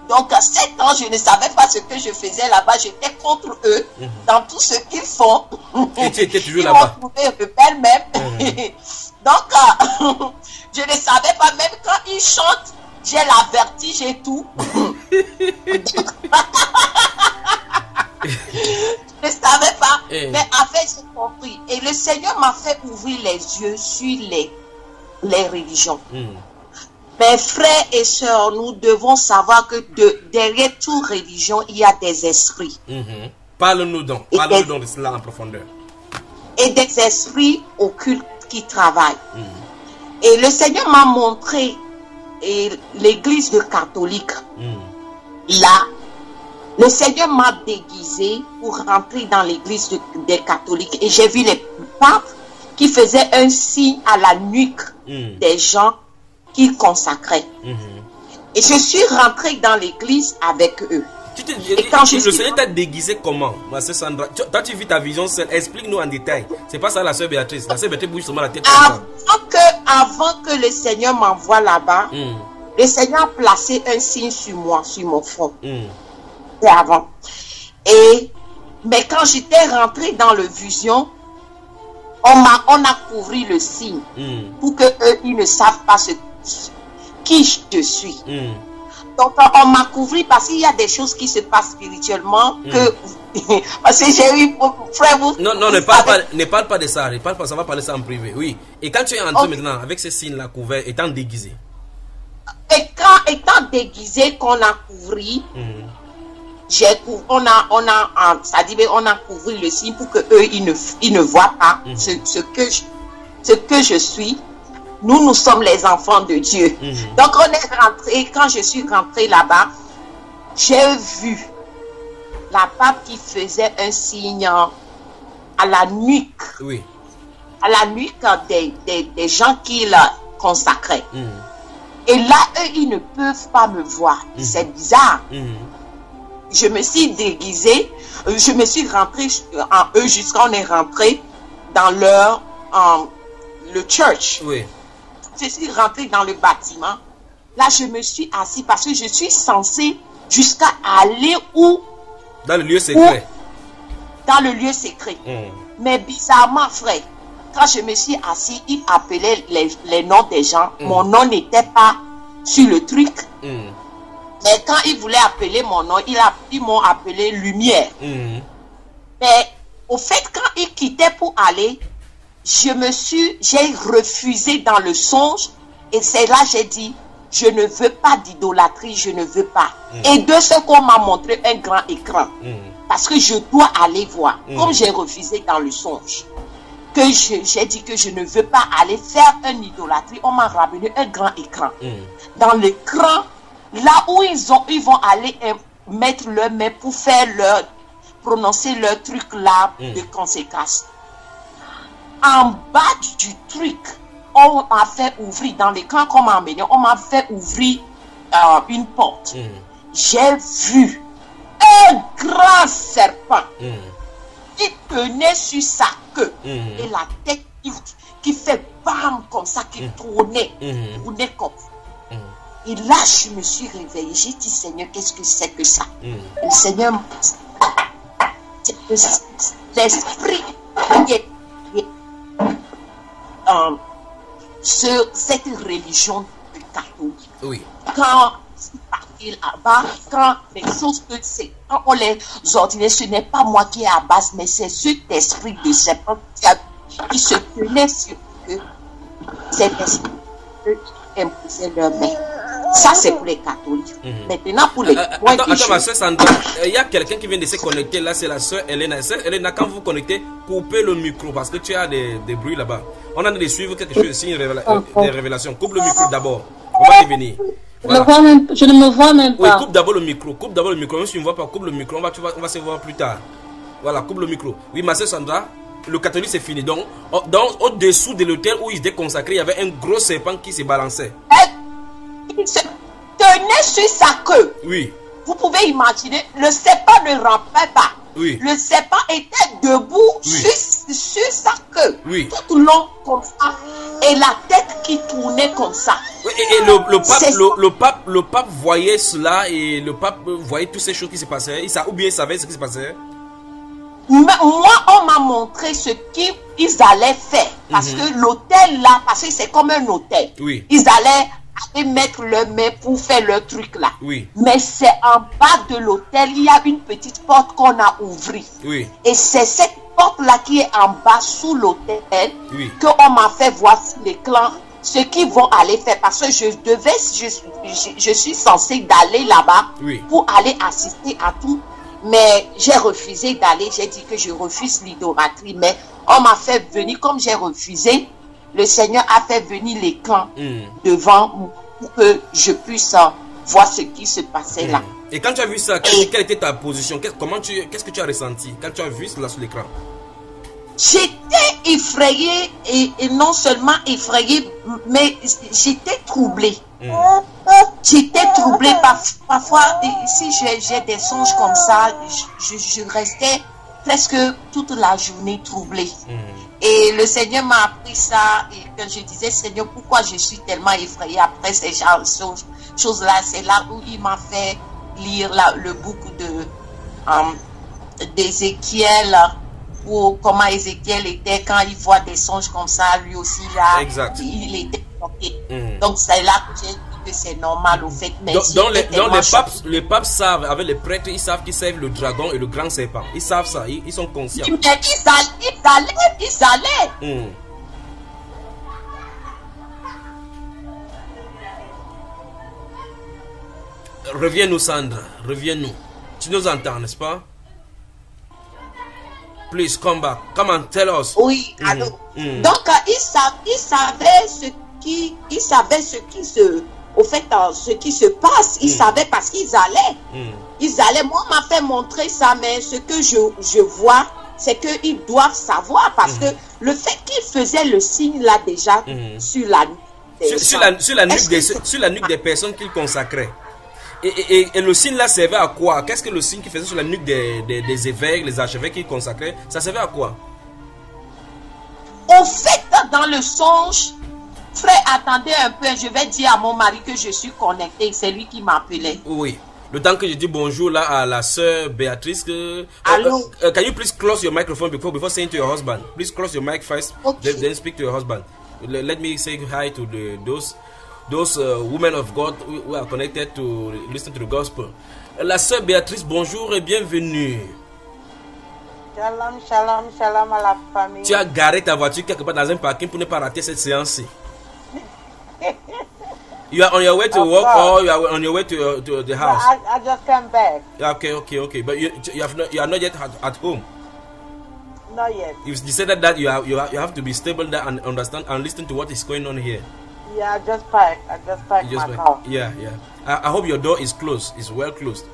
C: Donc, à 7 ans, je ne savais pas ce que je faisais là-bas, j'étais contre eux dans tout ce qu'ils font.
B: Et tu étais toujours
C: ils
B: là-bas.
C: m'ont trouvé rebelle même. Donc, je ne savais pas, même quand ils chantent, j'ai la vertige et tout. Je ne savais pas. Mais en fait, j'ai compris. Et le Seigneur m'a fait ouvrir les yeux sur les religions. Mes frères et sœurs, nous devons savoir que derrière toute religion, il y a des esprits.
B: Parle-nous donc de cela en profondeur.
C: Et des esprits occultes qui travaillent. Et le Seigneur m'a montré l'église de catholique. Là, le Seigneur m'a déguisé pour rentrer dans l'église des catholiques. Et j'ai vu les papes qui faisaient un signe à la nuque des gens qu'ils consacraient. Et je suis rentrée dans l'église avec eux.
B: Et quand le Seigneur t'a déguisé comment, ma sœur Sandra? Toi, tu vis ta vision seule. Explique-nous en détail. C'est pas ça la sœur Béatrice. La sœur Béatrice bouge seulement la tête.
C: Avant que le Seigneur m'envoie là-bas, le Seigneur a placé un signe sur moi, sur mon front. C'est avant. Mais quand j'étais rentrée dans le vision, on a couvert le signe pour que eux, ils ne savent pas qui je suis. Donc, on m'a couvert parce qu'il y a des choses qui se passent spirituellement que... parce que j'ai eu... Frère, vous...
B: Non, ne parle pas de ça. Ne parle pas, ça va parler ça en privé. Oui. Et quand tu es entré maintenant, avec ces signes-là couverts, étant déguisé.
C: Et quand, étant déguisé, qu'on a couvert, on a couvert le signe pour que eux, ils ne voient pas ce que je suis. Nous sommes les enfants de Dieu. Donc, on est rentré. Quand je suis rentrée là-bas, j'ai vu la pape qui faisait un signe à la nuque.
B: Oui.
C: À la nuque des gens qui la consacraient. Et là, eux, ils ne peuvent pas me voir. C'est bizarre. Je me suis déguisée. Je me suis rentrée en eux jusqu'à on est rentré dans le church.
B: Oui.
C: Je suis rentrée dans le bâtiment. Là, je me suis assise parce que je suis censée jusqu'à aller où?
B: Dans le lieu secret.
C: Dans le lieu secret. Mais bizarrement, frère, quand je me suis assise, il appelait les noms des gens. Mon nom n'était pas sur le truc. Mais quand il voulait appeler mon nom, ils m'ont appelé Lumière. Mais au fait, quand ils quittaient pour aller, j'ai refusé dans le songe. Et c'est là j'ai dit, je ne veux pas d'idolâtrie, je ne veux pas. Et de ce qu'on m'a montré un grand écran. Parce que je dois aller voir. Comme j'ai refusé dans le songe. Que j'ai dit que je ne veux pas aller faire une idolâtrie. On m'a ramené un grand écran. Dans l'écran, là où ils vont aller mettre leurs mains pour faire prononcer leur truc là de conséquence. En bas du truc, on m'a fait ouvrir, dans l'écran qu'on m'a emmené, on m'a fait ouvrir une porte. J'ai vu un grand serpent qui tenait sur sa queue et la tête qui fait bam comme ça, qui tournait comme ça. Et là, je me suis réveillée. J'ai dit, Seigneur, qu'est-ce que c'est que ça? Le Seigneur, l'esprit cette religion catholique. Oui. Quand les choses que c'est, quand on les ordonne, ce n'est pas moi qui est à base, mais c'est cet esprit de serpent qui se tenait sur eux. Cet esprit qui imposait leurs mains. Ça, c'est pour les catholiques. Maintenant, pour les points
B: Attends, ma soeur Sandra, il y a quelqu'un qui vient de se connecter. Là, c'est la soeur Elena. Soeur Elena, quand vous vous connectez, coupez le micro parce que tu as des bruits là-bas. On a de suivre quelque chose ici, des révélations. Coupe le micro d'abord. On va y venir. Voilà.
E: Je ne me vois même pas.
B: Oui, coupe d'abord le micro. Coupe d'abord le micro. Même si tu ne vois pas, coupe le micro. On va se voir plus tard. Voilà, coupe le micro. Oui, ma soeur Sandra, le catholique c'est fini. Donc, au-dessous de l'autel où il était consacré, il y avait un gros serpent qui se balançait.
C: Il se tenait sur sa queue.
B: Oui.
C: Vous pouvez imaginer, le serpent ne rampait pas.
B: Oui.
C: Le serpent était debout sur sa queue.
B: Oui.
C: Tout le long comme ça. Et la tête qui tournait comme ça.
B: Oui, et le pape voyait cela et le pape voyait toutes ces choses qui se passaient. Ou bien il savait ce qui se passait.
C: Mais moi, on m'a montré ce qu'ils allaient faire. Parce que l'hôtel là, parce que c'est comme un hôtel.
B: Oui.
C: Ils allaient mettre leur main pour faire leur truc là.
B: Oui.
C: Mais c'est en bas de l'hôtel, il y a une petite porte qu'on a ouvrie.
B: Oui.
C: Et c'est cette porte là qui est en bas sous l'hôtel qu'on m'a fait voir sur l'écran ce qu'ils vont aller faire. Parce que je suis censée d'aller là-bas pour aller assister à tout. Mais j'ai refusé d'aller. J'ai dit que je refuse l'idolâtrie. Mais on m'a fait venir, comme j'ai refusé, le Seigneur a fait venir les camps devant pour que je puisse voir ce qui se passait là.
B: Et quand tu as vu ça, quelle était ta position? Qu'est-ce que tu as ressenti quand tu as vu cela sur l'écran?
C: J'étais effrayée et non seulement effrayée, mais j'étais troublée. J'étais troublée parfois. Si j'ai des songes comme ça, je restais presque toute la journée troublée. Et le Seigneur m'a appris ça. Et quand je disais, Seigneur, pourquoi je suis tellement effrayée après ces choses-là? C'est là où il m'a fait lire le bouquin d'Ézéchiel. Ou comment Ézéchiel était quand il voit des songes comme ça, lui aussi là, il était choqué. Donc c'est là que j'ai dit que c'est normal au fait. Mais
B: les papes savent, avec les prêtres, ils savent qu'ils servent le dragon et le grand serpent. Ils savent ça, ils sont conscients.
C: Mais ils allaient.
B: Reviens-nous Sandra, reviens-nous. Tu nous entends, n'est-ce pas? Please come back. Come and tell us.
C: Oui, allô. Donc, ils savaient ce qui se passe. Ils savaient parce qu'ils allaient. Ils allaient. Moi, on m'a fait montrer ça, mais ce que je vois, c'est qu'ils doivent savoir parce que le fait qu'ils faisaient le signe là déjà sur la nuque
B: sur la nuque des personnes qu'ils consacraient. Et le signe là servait à quoi? Qu'est-ce que le signe qui faisait sur la nuque des évêques, les archevêques qui consacraient, ça servait à quoi?
C: Au fait, dans le songe, frère, attendez un peu, je vais dire à mon mari que je suis connecté, c'est lui qui m'appelait.
B: Oui. Le temps que je dis bonjour là à la sœur Béatrice,
C: Allô?
B: Can you please close your microphone before saying to your husband? Please close your mic first, then speak to your husband. Let me say hi to those women of God who are connected to listen to the gospel. La sœur Béatrice, bonjour et bienvenue.
F: Shalom, shalom, shalom à la famille.
B: Tu as garé ta voiture quelque part dans un parking pour ne pas rater cette séance-ci. You are on your way to work or you are on your way to the house?
F: I just came back.
B: Okay. But you are not yet at home.
F: Not yet.
B: You said that you have to be stable there and understand and listen to what is going on here.
F: Yeah, I just parked my car.
B: Yeah. I hope your door is closed. It's well closed.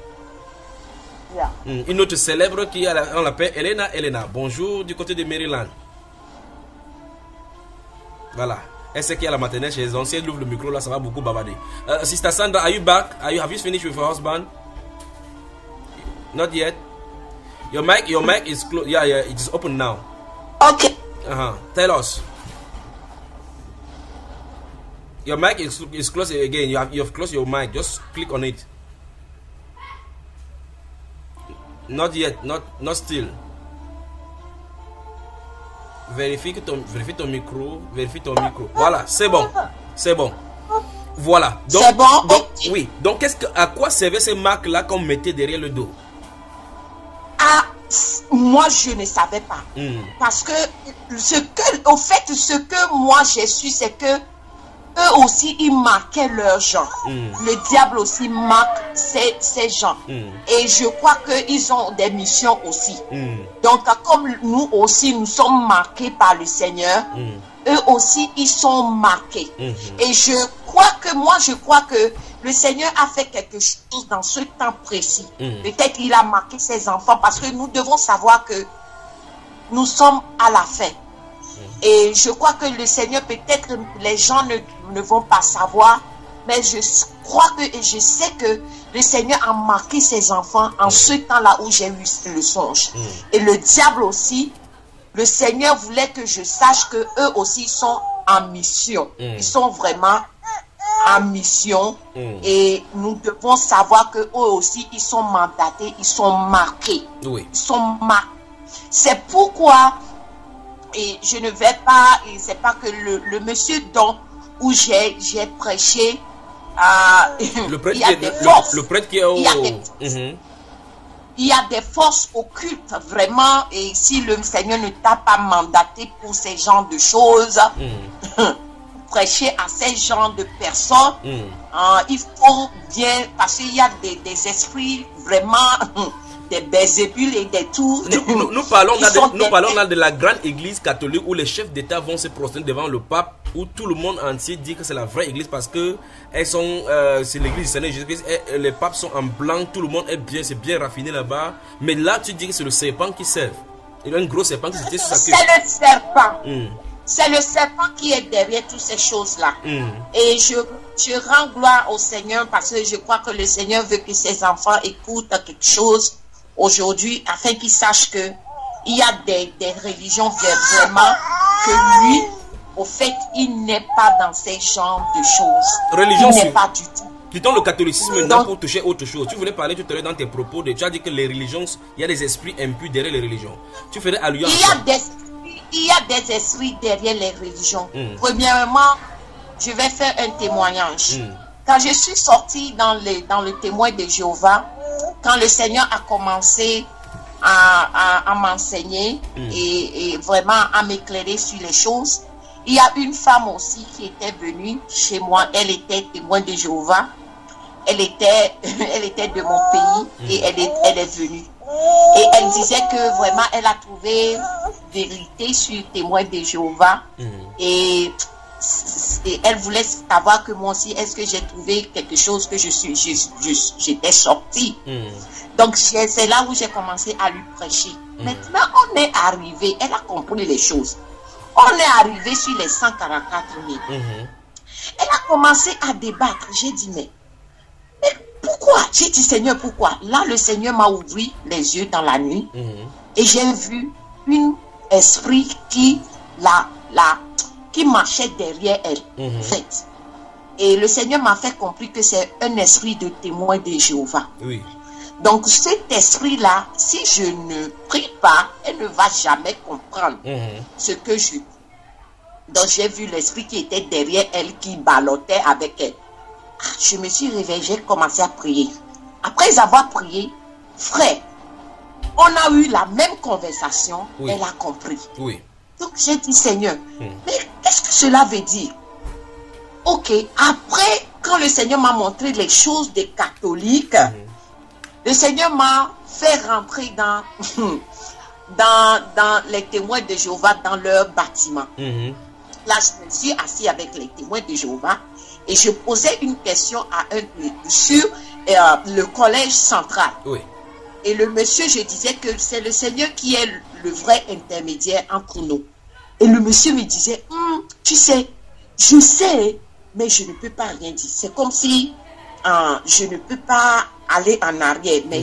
F: Yeah.
B: Une autre célèbre qui on l'appelle Elena. Bonjour du côté de Maryland. Voilà. Elle sait qu'il y a la maternelle chez les anciens. Elle ouvre le micro là, ça va beaucoup bavarder. Sister Sandra, are you back? Have you finished with your husband? Not yet. Your mic is closed. Yeah, it is open now.
C: Okay.
B: Tell us. Your mic is closed again. You have closed your mic. Just click on it. Not yet. Not still. Vérifie ton micro. Voilà, c'est bon. Voilà. Donc,
C: c'est bon.
B: Oui. Donc, à quoi servaient ces marques-là qu'on mettait derrière le dos?
C: Moi, je ne savais pas. Parce que ce que moi j'ai su, c'est que eux aussi, ils marquaient leurs gens. Le diable aussi marque ces gens. Et je crois qu'ils ont des missions aussi. Donc, comme nous aussi, nous sommes marqués par le Seigneur, eux aussi, ils sont marqués. Et je crois que le Seigneur a fait quelque chose dans ce temps précis. Peut-être qu'il a marqué ses enfants parce que nous devons savoir que nous sommes à la fin. Et je crois que le Seigneur, peut-être les gens ne vont pas savoir, mais je crois que et je sais que le Seigneur a marqué ses enfants en ce temps-là où j'ai eu le songe. Et le diable aussi, le Seigneur voulait que je sache que eux aussi sont en mission. Ils sont vraiment en mission. Et nous devons savoir que eux aussi, ils sont mandatés, ils sont marqués. Ils sont marqués. C'est pourquoi... Et je ne vais pas, et c'est pas que le monsieur où j'ai prêché,
B: le prêtre
C: il y a des forces.
B: Le prêtre qui est au...
C: Il y a des forces occultes, vraiment, et si le Seigneur ne t'a pas mandaté pour ces genres de choses, prêcher à ces genres de personnes, il faut bien, parce qu'il y a des esprits vraiment... des Belzébul et des tours.
B: Nous parlons là de la grande église catholique où les chefs d'État vont se prosterner devant le pape, où tout le monde entier dit que c'est la vraie église parce que elles sont, c'est l'église du Seigneur Jésus-Christ, les papes sont en blanc, tout le monde est bien, c'est bien raffiné là-bas. Mais là, tu dis que c'est le serpent qui sert. Il y a un gros serpent qui se tient sur sa queue.
C: C'est le serpent. C'est le serpent qui est derrière toutes ces choses-là. Et je rends gloire au Seigneur parce que je crois que le Seigneur veut que ses enfants écoutent quelque chose aujourd'hui, afin qu'ils sachent que il y a des religions vraiment que lui, au fait, il n'est pas dans ces genres de choses.
B: Religion,
C: il n'est pas du tout.
B: Quittons le catholicisme maintenant pour toucher autre chose. Tu voulais parler tout à l'heure dans tes propos, tu as dit que les religions, il y a des esprits impurs derrière les religions. Tu ferais allusion à ça.
C: Il y a des esprits derrière les religions. Premièrement, je vais faire un témoignage. Quand je suis sortie dans le témoin de Jéhovah, quand le Seigneur a commencé à m'enseigner et vraiment à m'éclairer sur les choses, il y a une femme aussi qui était venue chez moi. Elle était témoin de Jéhovah. Elle était de mon pays et elle est venue. Et elle disait que vraiment elle a trouvé vérité sur témoin de Jéhovah. Et elle voulait savoir que moi aussi, est-ce que j'ai trouvé quelque chose que j'étais sortie. Donc c'est là où j'ai commencé à lui prêcher. Maintenant, on est arrivé, elle a compris les choses. On est arrivé sur les 144 000. Elle a commencé à débattre. J'ai dit, mais pourquoi? J'ai dit, Seigneur, pourquoi? Là, le Seigneur m'a ouvert les yeux dans la nuit et j'ai vu un esprit qui marchait derrière elle. En fait. Et le Seigneur m'a fait comprendre que c'est un esprit de témoin de Jéhovah. Donc cet esprit-là, si je ne prie pas, elle ne va jamais comprendre ce que je dis. Donc j'ai vu l'esprit qui était derrière elle, qui ballottait avec elle. Je me suis réveillée, j'ai commencé à prier. Après avoir prié, frère, on a eu la même conversation, elle a compris. Donc j'ai dit, Seigneur, mais qu'est-ce que cela veut dire? Ok, après, quand le Seigneur m'a montré les choses des catholiques, le Seigneur m'a fait rentrer dans les témoins de Jéhovah, dans leur bâtiment. Là, je me suis assis avec les témoins de Jéhovah et je posais une question sur le collège central. Et le monsieur, je disais que c'est le Seigneur qui est le vrai intermédiaire entre nous. Et le monsieur me disait, tu sais, je sais, mais je ne peux pas rien dire. C'est comme si je ne peux pas aller en arrière, mais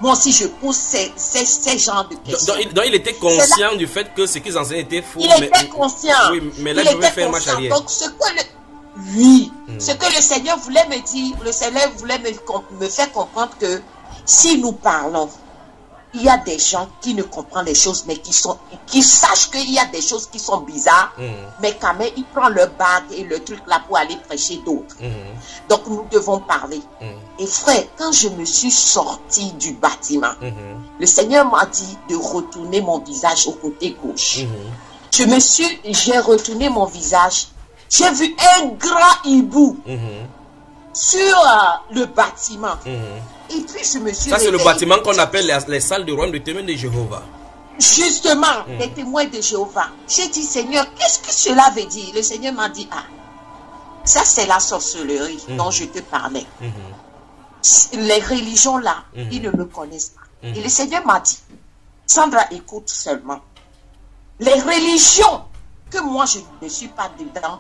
C: moi aussi je pose ces genres de questions.
B: Donc il était conscient du fait que ce qu'ils enseignaient était faux.
C: Il était conscient.
B: Oui, mais là je vais faire marche arrière.
C: Donc ce que le Seigneur voulait me dire, le Seigneur voulait me faire comprendre que si nous parlons, il y a des gens qui ne comprennent les choses, mais qui sachent qu'il y a des choses qui sont bizarres, mais quand même, ils prennent leur bague et le truc là pour aller prêcher d'autres. Donc, nous devons parler. Et frère, quand je me suis sorti du bâtiment, le Seigneur m'a dit de retourner mon visage au côté gauche. J'ai retourné mon visage J'ai vu un grand hibou sur le bâtiment. Et puis je me suis
B: Ça, c'est le
C: réveillée.
B: bâtiment qu'on appelle les salles du royaume de témoins de Jéhovah.
C: Justement, les témoins de Jéhovah. J'ai dit, Seigneur, qu'est-ce que cela veut dire? Le Seigneur m'a dit, ah, ça c'est la sorcellerie dont je te parlais. Les religions là, ils ne me connaissent pas. Et le Seigneur m'a dit, Sandra, écoute seulement. Les religions que moi je ne suis pas dedans,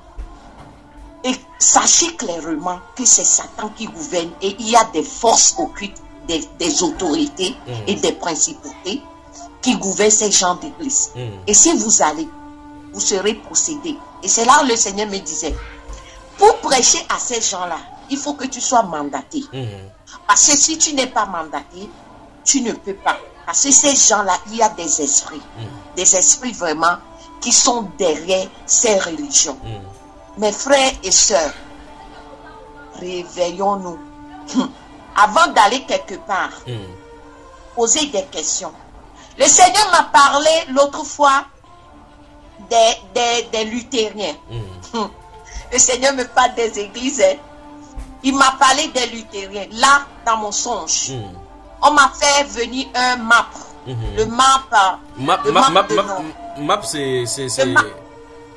C: et sachez clairement que c'est Satan qui gouverne et il y a des forces occultes, des autorités et des principautés qui gouvernent ces gens d'église. Et si vous allez, vous serez possédés. Et c'est là où le Seigneur me disait, pour prêcher à ces gens-là, il faut que tu sois mandaté. Parce que si tu n'es pas mandaté, tu ne peux pas. Parce que ces gens-là, il y a des esprits vraiment qui sont derrière ces religions. Mes frères et sœurs, réveillons-nous. Avant d'aller quelque part, posez des questions. Le Seigneur m'a parlé l'autre fois des luthériens. Le Seigneur me parle des églises. Il m'a parlé des luthériens. Là, dans mon songe, on m'a fait venir un map. Le map.
B: Map,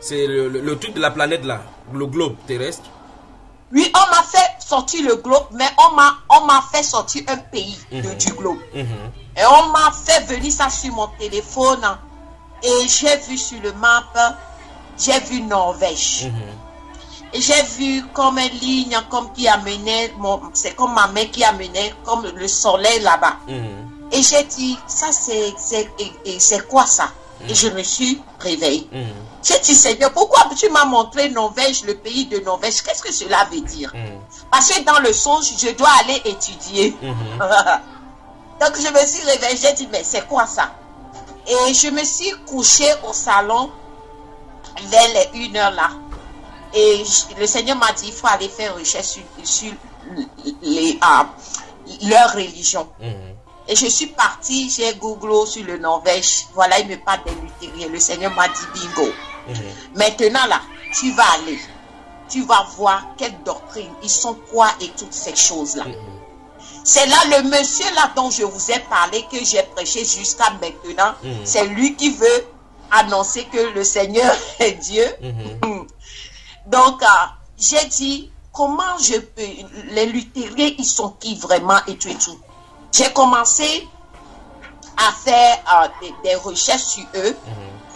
B: c'est le truc de la planète là, le globe terrestre.
C: Oui, on m'a fait sortir le globe, mais on m'a fait sortir un pays du globe. Et on m'a fait venir ça sur mon téléphone. Et j'ai vu sur le map, j'ai vu Norvège. Et j'ai vu comme une ligne, comme qui amenait, c'est comme ma main qui amenait, comme le soleil là-bas. Et j'ai dit, ça c'est quoi ça? Et je me suis réveillée. J'ai dit, Seigneur, pourquoi tu m'as montré Norvège, le pays de Norvège? Qu'est-ce que cela veut dire? Parce que dans le songe, je dois aller étudier. Donc je me suis réveillée, j'ai dit, mais c'est quoi ça? Et je me suis couchée au salon vers les 1h là. Et le Seigneur m'a dit, il faut aller faire une recherche sur leur religion. Et je suis partie, j'ai googlé sur le Norvège. Voilà, il me parle des luthériens. Le Seigneur m'a dit, bingo. Maintenant là, tu vas aller. Tu vas voir quelle doctrine, ils sont quoi et toutes ces choses-là. C'est là le monsieur là dont je vous ai parlé, que j'ai prêché jusqu'à maintenant. C'est lui qui veut annoncer que le Seigneur est Dieu. Donc, j'ai dit, comment je peux... Les luthériens, ils sont qui vraiment et tout et tout. J'ai commencé à faire des recherches sur eux.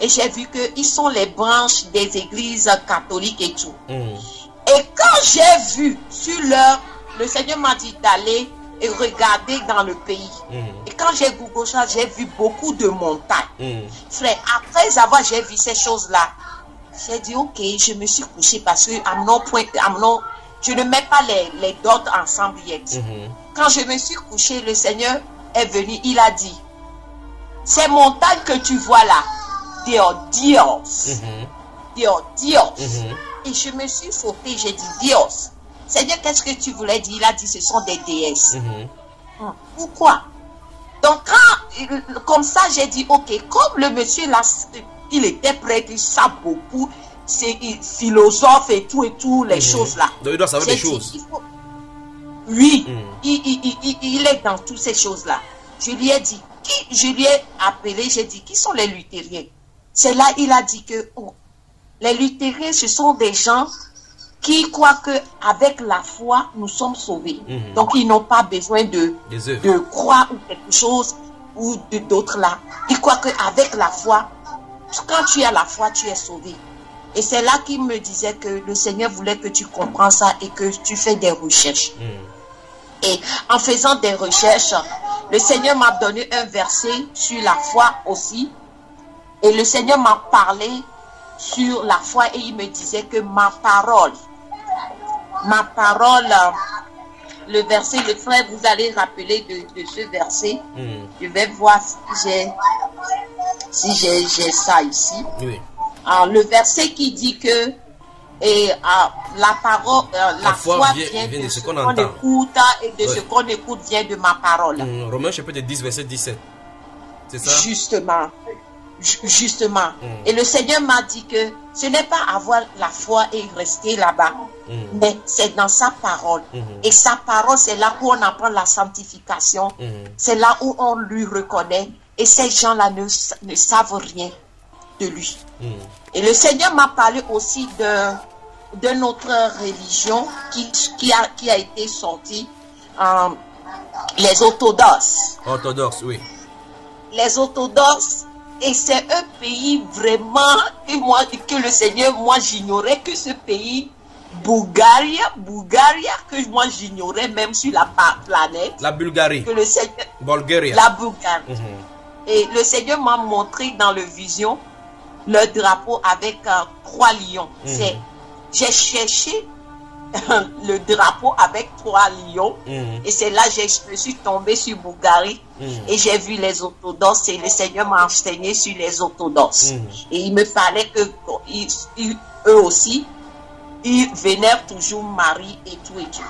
C: Et j'ai vu qu'ils sont les branches des églises catholiques et tout. Et quand j'ai vu sur leur... Le Seigneur m'a dit d'aller et regarder dans le pays. Et quand j'ai googlé ça, j'ai vu beaucoup de montagnes. Frère, après avoir j'ai vu ces choses-là, j'ai dit, ok, je me suis couché parce que je ne mets pas les dots ensemble yet. Quand je me suis couché, le Seigneur est venu, il a dit, ces montagnes que tu vois là, they are Dios. They are Dios. Et je me suis fauté, j'ai dit, Dios. Seigneur, qu'est-ce que tu voulais dire? Il a dit, ce sont des déesses. Pourquoi? Donc, comme ça, j'ai dit, ok, comme le monsieur là, il était prêt, il sait beaucoup, c'est philosophe et tout, les choses là.
B: Donc, il doit savoir des choses.
C: Oui, il est dans toutes ces choses là. Je lui ai dit, je lui ai appelé, j'ai dit, qui sont les luthériens? C'est là, il a dit que les luthériens, ce sont des gens qui croient que avec la foi, nous sommes sauvés. Donc, ils n'ont pas besoin de croire ou quelque chose ou d'autres là. Ils croient qu'avec la foi, quand tu as la foi, tu es sauvé. Et c'est là qu'il me disait que le Seigneur voulait que tu comprennes ça et que tu fais des recherches. Et en faisant des recherches, le Seigneur m'a donné un verset sur la foi aussi. Et le Seigneur m'a parlé sur la foi et il me disait que ma parole, le verset, le frère, vous allez rappeler de ce verset. Je vais voir si j'ai ça ici. Alors, le verset qui dit que la parole, la foi vient de ce qu'on écoute et de ce qu'on écoute vient de ma parole.
B: Romains chapitre 10, verset 17. C'est ça?
C: Justement. Et le Seigneur m'a dit que ce n'est pas avoir la foi et rester là-bas, mais c'est dans sa parole. Et sa parole, c'est là où on apprend la sanctification. C'est là où on lui reconnaît. Et ces gens-là ne savent rien de lui. Et le Seigneur m'a parlé aussi de notre religion qui a été sortie, les orthodoxes.
B: Orthodoxes, oui.
C: Les orthodoxes. Et c'est un pays vraiment que le Seigneur, moi j'ignorais que ce pays, Bulgarie, que moi j'ignorais même sur la planète.
B: La Bulgarie.
C: Que le Seigneur,
B: Bulgarie.
C: La Bulgarie. Et le Seigneur m'a montré dans le vision le drapeau avec 3 lions. J'ai cherché le drapeau avec 3 lions et c'est là que je suis tombée sur Bulgarie et j'ai vu les orthodoxes et le Seigneur m'a enseigné sur les orthodoxes et il me fallait que eux aussi ils vénèrent toujours Marie et tout et tout.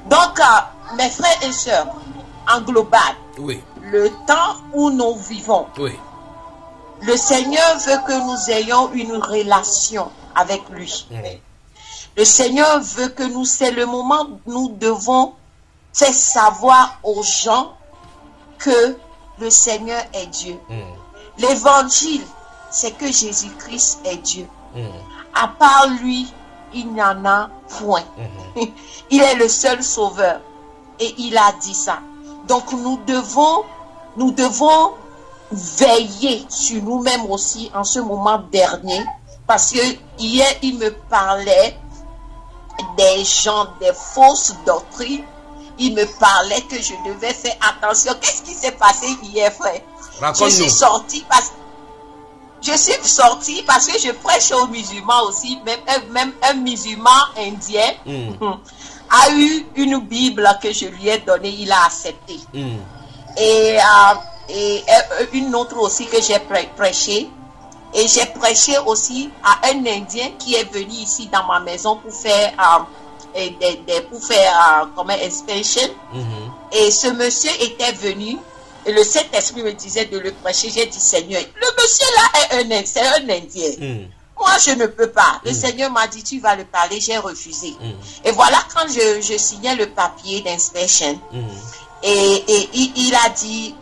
C: Donc mes frères et sœurs, en global, le temps où nous vivons, le Seigneur veut que nous ayons une relation avec lui. Le Seigneur veut que c'est le moment où nous devons faire savoir aux gens que le Seigneur est Dieu. L'évangile, c'est que Jésus-Christ est Dieu. À part lui, il n'y en a point. Il est le seul sauveur. Et il a dit ça. Donc nous devons veiller sur nous-mêmes aussi en ce moment dernier. Parce que hier, il me parlait des gens, des fausses doctrines. Il me parlait que je devais faire attention. Qu'est-ce qui s'est passé hier, frère? Je suis sortie parce que je prêche aux musulmans aussi. Même un musulman indien a eu une Bible que je lui ai donnée. Il a accepté. Et une autre aussi que j'ai prêché. Et j'ai prêché aussi à un Indien qui est venu ici dans ma maison pour faire comme inspection. Et ce monsieur était venu et le Saint-Esprit me disait de le prêcher. J'ai dit, Seigneur, le monsieur là c'est un Indien. Moi, je ne peux pas. Le Seigneur m'a dit, tu vas le parler. J'ai refusé. Et voilà, quand je signais le papier d'inspection, et il a dit,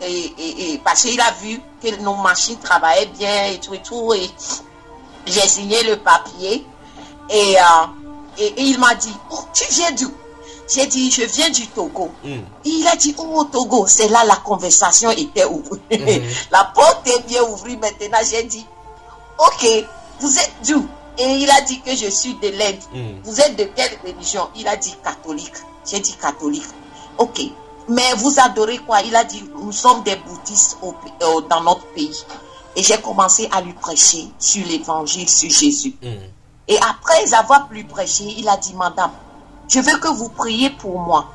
C: parce qu'il a vu que nos machines travaillaient bien et tout, et j'ai signé le papier, et il m'a dit, oh, tu viens d'où? J'ai dit, je viens du Togo. Il a dit, oh, Togo, c'est là la conversation était ouverte. La porte est bien ouverte maintenant. J'ai dit, ok, vous êtes d'où? Et il a dit que je suis de l'Inde. Vous êtes de quelle religion? Il a dit catholique. J'ai dit catholique. Ok. Mais vous adorez quoi? Il a dit, nous sommes des bouddhistes dans notre pays. Et j'ai commencé à lui prêcher sur l'évangile, sur Jésus. Et après avoir lui prêché, il a dit, madame, je veux que vous priez pour moi.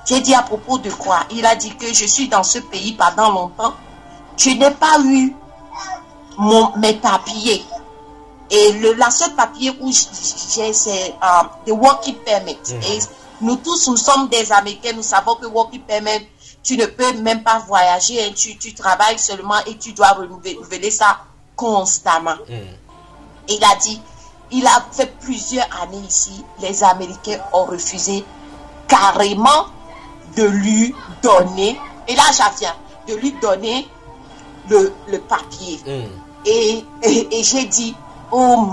C: J'ai dit, à propos de quoi? Il a dit que je suis dans ce pays pendant longtemps. Je n'ai pas eu mes papiers. Et la seule papier où j'ai, c'est the working permit. Et nous tous, nous sommes des Américains, nous savons que working permit, tu ne peux même pas voyager, hein, tu travailles seulement et tu dois renouveler ça constamment. Il a dit, il a fait plusieurs années ici, les Américains ont refusé carrément de lui donner, et là j'aviens, de lui donner le papier. Et j'ai dit, oh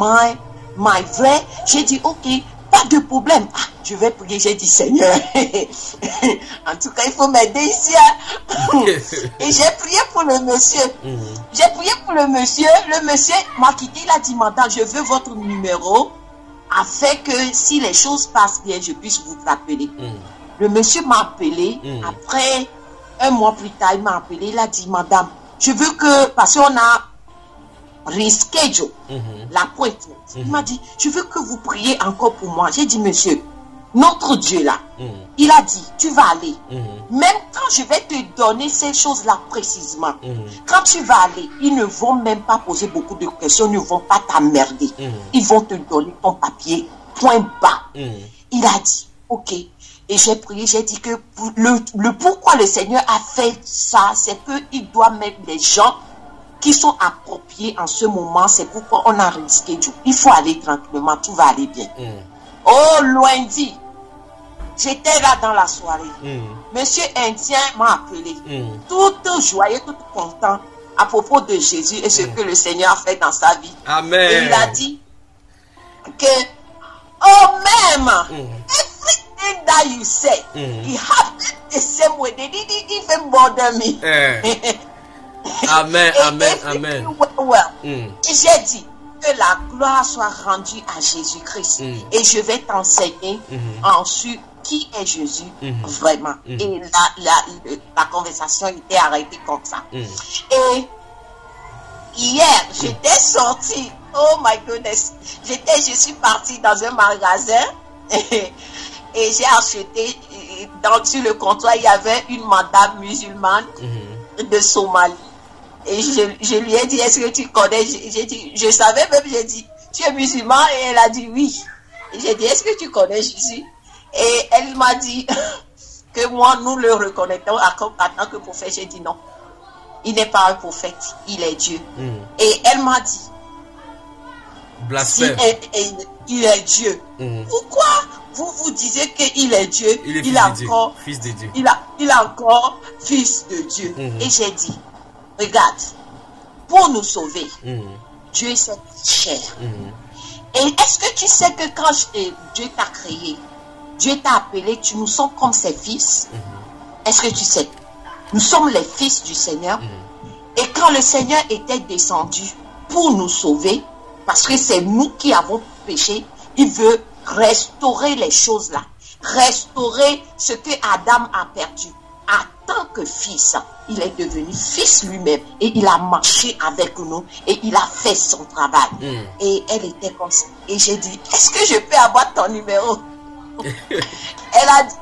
C: my vrai, j'ai dit, ok, pas de problème. Ah, je vais prier, j'ai dit, Seigneur, en tout cas, il faut m'aider ici. Hein. Et j'ai prié pour le monsieur. J'ai prié pour le monsieur m'a quitté, il a dit, madame, je veux votre numéro, afin que si les choses passent bien, je puisse vous appeler. Le monsieur m'a appelé, après un mois plus tard, il m'a appelé, il a dit, madame, je veux que, parce qu'on a reschedule l'appointment. Il m'a dit, je veux que vous priez encore pour moi. J'ai dit, monsieur, notre Dieu là, il a dit, tu vas aller. Même quand je vais te donner ces choses-là précisément, quand tu vas aller, ils ne vont même pas poser beaucoup de questions, ils ne vont pas t'emmerder. Ils vont te donner ton papier, point bas. Il a dit, ok. Et j'ai prié, j'ai dit que le pourquoi le Seigneur a fait ça, c'est qu'il doit mettre des gens qui sont appropriés en ce moment. C'est pourquoi on a risqué du. Il faut aller tranquillement, tout va aller bien. Oh, loin dit. J'étais là dans la soirée. Monsieur Indien m'a appelé. Tout joyeux, tout content à propos de Jésus et ce que le Seigneur a fait dans sa vie.
B: Amen.
C: Et il a dit que, oh même, everything that you say, you have the same way. They didn't even bother me.
B: Amen,
C: Et
B: amen,
C: everything
B: amen.
C: went well. Et j'ai dit que la gloire soit rendue à Jésus-Christ. Et je vais t'enseigner ensuite qui est Jésus vraiment. Et la conversation était arrêtée comme ça. Et hier, j'étais sortie. Oh my goodness. Je suis partie dans un magasin et j'ai acheté, sur le comptoir, il y avait une madame musulmane de Somalie. Et je lui ai dit, est-ce que tu connais? J'ai dit, je savais même, j'ai dit, tu es musulman? Et elle a dit oui. Et j'ai dit, est-ce que tu connais Jésus? Et elle m'a dit que moi, nous le reconnaissons en tant que prophète. J'ai dit non. Il n'est pas un prophète, il est Dieu. Et elle m'a dit,
B: blasphème.
C: Si il est Dieu, pourquoi vous disiez qu'il est Dieu?
B: Il est encore fils de Dieu.
C: Il est encore fils de Dieu. Et j'ai dit, regarde, pour nous sauver, Dieu s'est cher. Et est-ce que tu sais que quand Dieu t'a créé, Dieu t'a appelé, nous sommes comme ses fils? Est-ce que tu sais? Nous sommes les fils du Seigneur. Et quand le Seigneur était descendu pour nous sauver, parce que c'est nous qui avons péché, il veut restaurer les choses là. Restaurer ce que Adam a perdu. En tant que fils, il est devenu fils lui-même. Et il a marché avec nous. Et il a fait son travail. Et elle était comme ça. Et j'ai dit, est-ce que je peux avoir ton numéro? Elle a dit,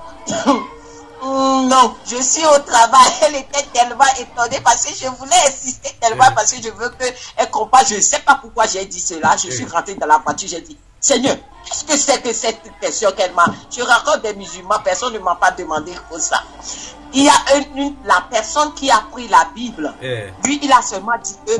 C: non, je suis au travail. Elle était tellement étonnée parce que je voulais insister tellement parce que je veux qu'elle comprenne. Je ne sais pas pourquoi j'ai dit cela. Je suis rentrée dans la voiture, j'ai dit, Seigneur, qu'est-ce que c'est que cette question qu'elle m'a? Je rencontre des musulmans, personne ne m'a pas demandé pour ça. Il y a la personne qui a pris la Bible. Lui, il a seulement dit que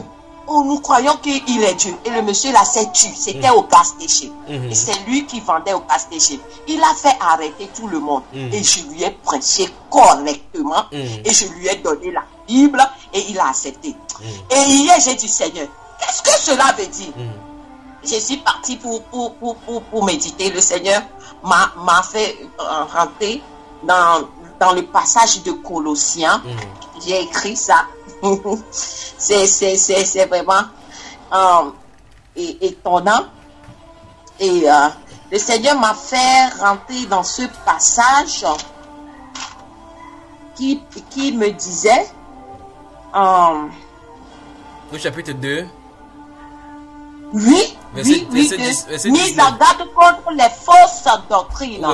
C: nous croyons qu'il est Dieu. Et le monsieur là s'est tué. C'était au gas station. Et c'est lui qui vendait au gas station. Il a fait arrêter tout le monde. Et je lui ai prêché correctement. Et je lui ai donné la Bible. Et il a accepté. Et hier, j'ai dit, Seigneur, qu'est-ce que cela veut dire? Je suis partie pour méditer. Le Seigneur m'a fait rentrer dans le passage de Colossiens. J'ai écrit ça. C'est vraiment étonnant. Et le Seigneur m'a fait rentrer dans ce passage qui me disait
B: au chapitre 2.
C: Oui, mise en garde contre les fausses doctrines.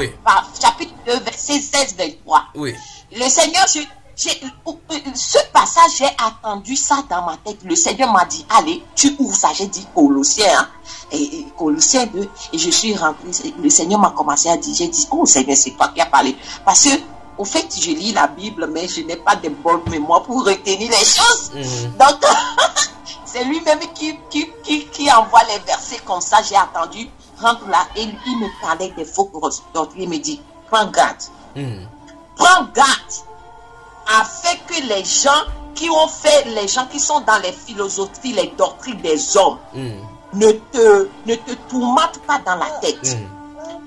C: Chapitre 2, verset 16-23.
B: Oui.
C: Le Seigneur, ce passage, j'ai attendu ça dans ma tête. Le Seigneur m'a dit, allez, tu ouvres ça. J'ai dit Colossiens, hein? Et Colossiens 2. Et je suis rentré. Le Seigneur m'a commencé à dire, j'ai dit, oh Seigneur, c'est toi qui as parlé. Parce que, au fait, je lis la Bible, mais je n'ai pas de bonne mémoire pour retenir les choses. Donc, c'est lui-même qui envoie les versets comme ça. J'ai attendu, rentre là, et il me parlait des faux doctrines. Il me dit, prends garde. Prends garde. Afin que les gens qui sont dans les philosophies, les doctrines des hommes, ne te tourmentent pas dans la tête.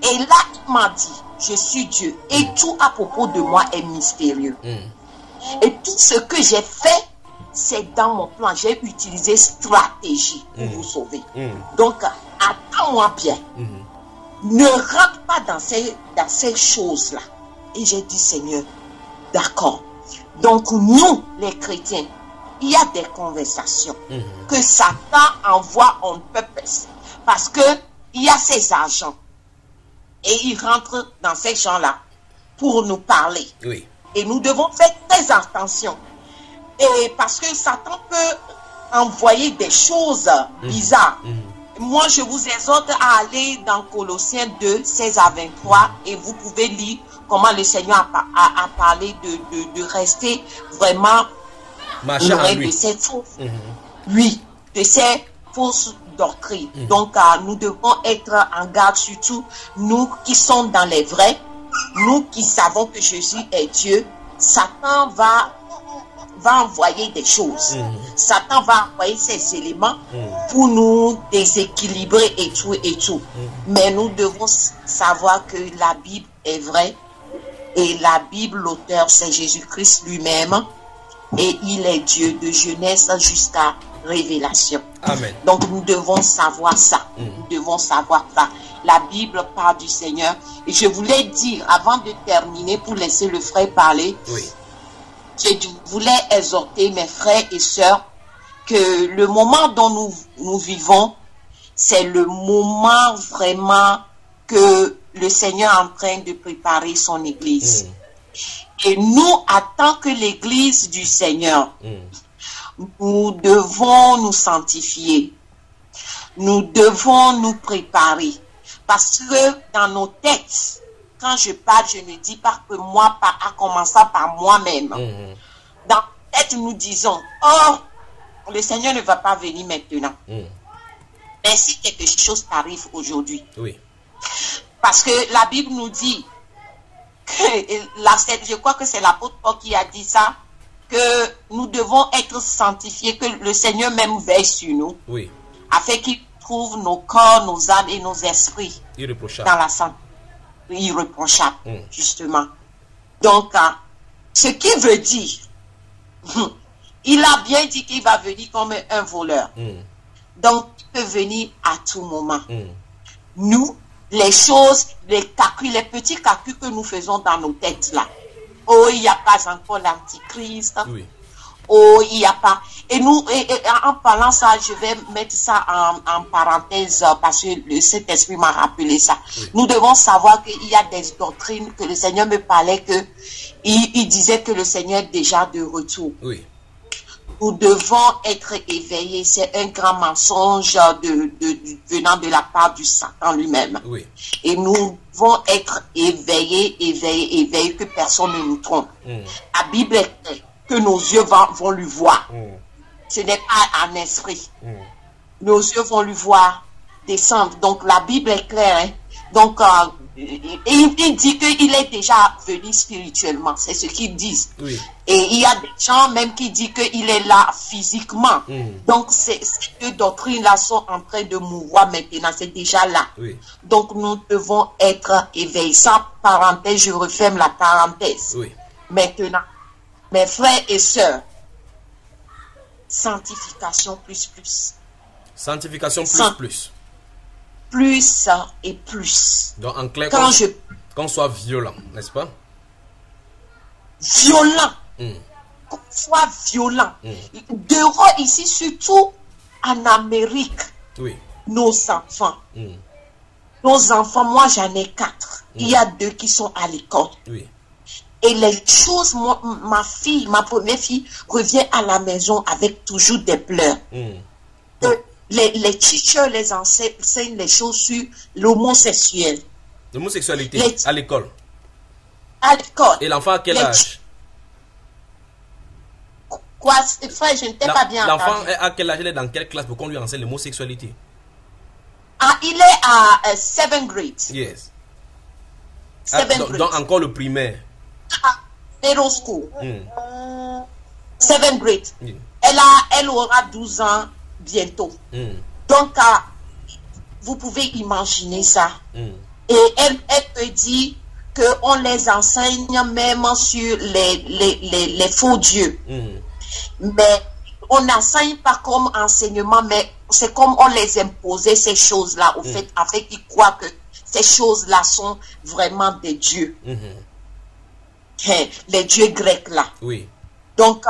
C: Et là, il m'a dit, je suis Dieu. Et tout à propos de moi est mystérieux. Et tout ce que j'ai fait, c'est dans mon plan. J'ai utilisé stratégie pour vous sauver. Donc, attends-moi bien. Ne rentre pas dans ces choses-là. Et j'ai dit, Seigneur, d'accord. Donc, nous, les chrétiens, il y a des conversations que Satan envoie on purpose. Parce que il y a ses agents. Et il rentre dans ces gens-là pour nous parler.
B: Oui.
C: Et nous devons faire très attention. Et parce que Satan peut envoyer des choses bizarres. Moi, je vous exhorte à aller dans Colossiens 2, 16 à 23. Et vous pouvez lire comment le Seigneur a parlé de rester vraiment
B: marchant en lui.
C: De cette faute. oui, de ces fausses doctrines. Donc, nous devons être en garde, surtout nous qui sommes dans les vrais, nous qui savons que Jésus est Dieu. Satan va envoyer des choses. Satan va envoyer ces éléments pour nous déséquilibrer et tout et tout. Mais nous devons savoir que la Bible est vraie et la Bible, l'auteur, c'est Jésus-Christ lui-même et il est Dieu de Genèse jusqu'à Révélation.
B: Amen.
C: Donc nous devons savoir ça. Nous devons savoir ça. La Bible parle du Seigneur. Et je voulais dire, avant de terminer, pour laisser le frère parler,
B: Oui.
C: je voulais exhorter mes frères et sœurs que le moment dont nous vivons, c'est le moment vraiment que le Seigneur est en train de préparer son Église. Et nous, en tant que l'Église du Seigneur, nous devons nous sanctifier. Nous devons nous préparer. Parce que dans nos têtes, quand je parle, je ne dis pas que moi, en commençant par moi-même. Dans nos têtes, nous disons, oh, le Seigneur ne va pas venir maintenant. Mais si quelque chose t'arrive aujourd'hui,
B: Oui.
C: parce que la Bible nous dit, que je crois que c'est l'apôtre Paul qui a dit ça, que nous devons être sanctifiés, que le Seigneur même veille sur nous,
B: Oui.
C: afin qu'il trouve nos corps, nos âmes et nos esprits
B: Irréprochable.
C: dans la santé. Irréprochable, justement. Donc, ce qui veut dire, il a bien dit qu'il va venir comme un voleur. Donc, il peut venir à tout moment. Nous, les choses, les calculs, les petits calculs que nous faisons dans nos têtes là. Oh, il n'y a pas encore l'antichrist.
B: Oui.
C: Oh, il n'y a pas. Et nous, en parlant ça, je vais mettre ça en parenthèse parce que le Saint-Esprit m'a rappelé ça.
B: Oui.
C: Nous devons savoir qu'il y a des doctrines que le Seigneur me parlait que il disait que le Seigneur est déjà de retour.
B: Oui.
C: Nous devons être éveillés. C'est un grand mensonge venant de la part du Satan lui-même.
B: Oui.
C: Et nous devons être éveillés, que personne ne nous trompe. La Bible est claire, que nos yeux vont lui voir. Ce n'est pas un esprit. Nos yeux vont lui voir descendre. Donc la Bible est claire. Hein? Donc il dit qu'il est déjà venu spirituellement. C'est ce qu'ils disent.
B: Oui.
C: Et il y a des gens même qui disent qu'il est là physiquement. Donc ces deux doctrines-là sont en train de mouvoir maintenant. C'est déjà là.
B: Oui.
C: Donc nous devons être éveillés. Sans parenthèse, je referme la parenthèse.
B: Oui.
C: Maintenant, mes frères et sœurs, sanctification plus.
B: Sanctification plus.
C: Plus et plus.
B: Donc en clair, qu'on soit violent, n'est-ce pas?
C: Violent. Qu'on soit violent. Dehors ici, surtout en Amérique,
B: Oui.
C: nos enfants. Nos enfants, moi j'en ai 4. Il y a 2 qui sont à l'école.
B: Oui.
C: Et les choses, ma première fille, revient à la maison avec toujours des pleurs. Les teachers les enseignent les choses sur l'homosexuel.
B: L'homosexualité à l'école.
C: À l'école.
B: Et l'enfant à quel âge?
C: Quoi, frère, je ne t'ai pas bien entendu.
B: L'enfant à quel âge? Il est dans quelle classe pour qu'on lui enseigne l'homosexualité?
C: Ah, il est à 7th grade.
B: Yes.
C: 7th grade.
B: Donc encore le primaire.
C: Middle school. 7th grade. Elle aura 12 ans bientôt. Donc, vous pouvez imaginer ça. Et elle peut dire qu'on les enseigne même sur les faux dieux. Mais on n'enseigne pas comme enseignement, mais c'est comme on les imposait ces choses-là, au fait, afin qu'ils croient que ces choses-là sont vraiment des dieux. Les dieux grecs là.
B: Oui.
C: Donc,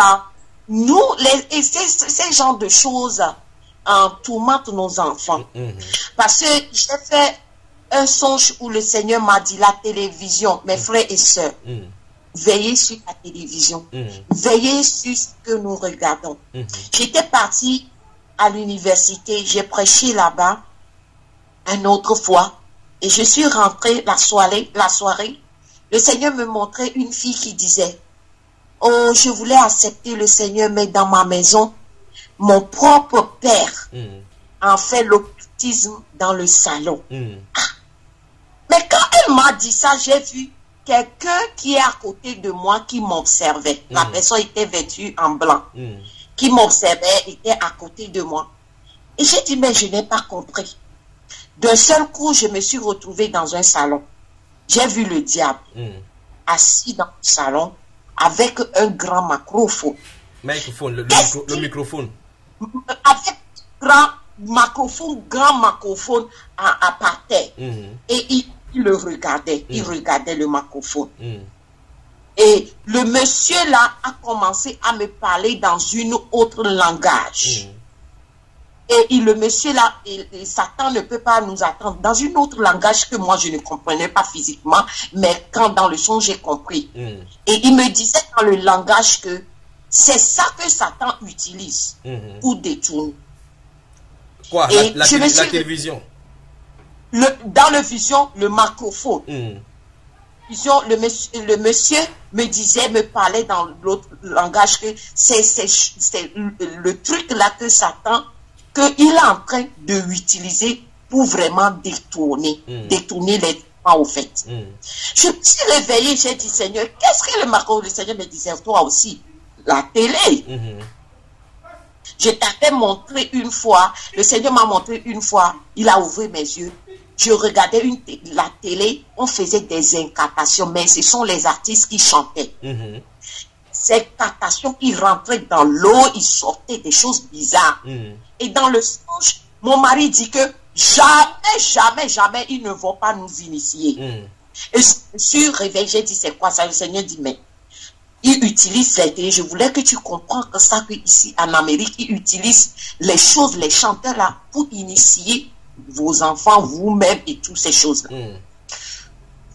C: nous, ces genres de choses tourmentent nos enfants. Parce que j'ai fait un songe où le Seigneur m'a dit la télévision, mes frères et sœurs, veillez sur la télévision, veillez sur ce que nous regardons. J'étais partie à l'université, j'ai prêché là-bas une autre fois, et je suis rentrée la soirée, le Seigneur me montrait une fille qui disait, oh, je voulais accepter le Seigneur, mais dans ma maison, mon propre père a fait l'occultisme dans le salon. Mais quand elle m'a dit ça, j'ai vu quelqu'un qui est à côté de moi qui m'observait. La personne était vêtue en blanc. Qui m'observait, était à côté de moi. Et j'ai dit, mais je n'ai pas compris. D'un seul coup, je me suis retrouvée dans un salon. J'ai vu le diable assis dans le salon avec un grand microphone.
B: Le microphone.
C: Avec grand microphone à par terre. Et il le regardait. Il regardait le microphone. Et le monsieur là a commencé à me parler dans une autre langage. Et le monsieur là, Satan ne peut pas nous attendre dans une autre langage que moi je ne comprenais pas physiquement, mais quand dans le son j'ai compris. Et il me disait dans le langage que c'est ça que Satan utilise pour détourner.
B: Quoi? La télévision?
C: Dans le vision, le microphone. Le monsieur me parlait dans l'autre langage que c'est le truc là que Satan, qu'il est en train de l'utiliser pour vraiment détourner les gens au fait. Je me suis réveillée, j'ai dit Seigneur, qu'est-ce que le microphone? Le Seigneur me disait, toi aussi, la télé. Je t'avais montré une fois, le Seigneur m'a montré une fois, il a ouvert mes yeux. Je regardais la télé, on faisait des incantations, mais ce sont les artistes qui chantaient. Ces incantations qui rentraient dans l'eau, ils sortaient des choses bizarres. Et dans le songe, mon mari dit que jamais, ils ne vont pas nous initier. Et je me suis réveillée, j'ai dit, c'est quoi ça? Le Seigneur dit, mais ils utilisent cette télé. Je voulais que tu comprennes que ça, ici en Amérique, ils utilisent les choses, les chanteurs là, pour initier vos enfants, vous-même et toutes ces choses-là.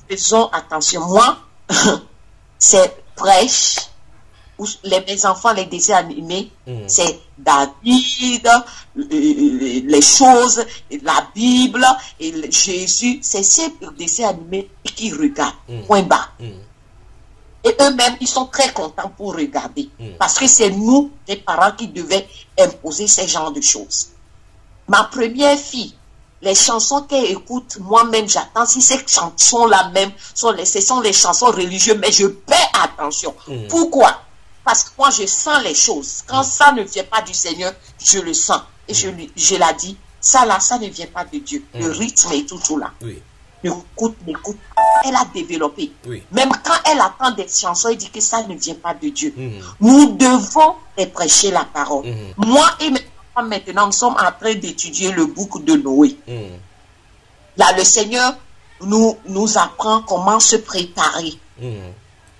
C: Faisons attention. Moi, c'est prêche. Mes enfants, les dessins animés, c'est David, les choses, la Bible, et Jésus. C'est ces dessins animés qui regardent. Point bas. Et eux-mêmes, ils sont très contents pour regarder. Parce que c'est nous, les parents, qui devaient imposer ce genre de choses. Ma première fille, les chansons qu'elle écoute, moi-même, j'attends si ces chansons-là même, ce sont les chansons religieuses, mais je paie attention. Pourquoi? Parce que moi, je sens les choses. Quand ça ne vient pas du Seigneur, je le sens. Et je l'ai dit, ça là, ça ne vient pas de Dieu. Le rythme est tout là. Écoute. Elle a développé. Même quand elle attend des chansons, elle dit que ça ne vient pas de Dieu. Nous devons prêcher la parole. Moi et mes enfants, maintenant, nous sommes en train d'étudier le bouc de Noé. Là, le Seigneur nous apprend comment se préparer.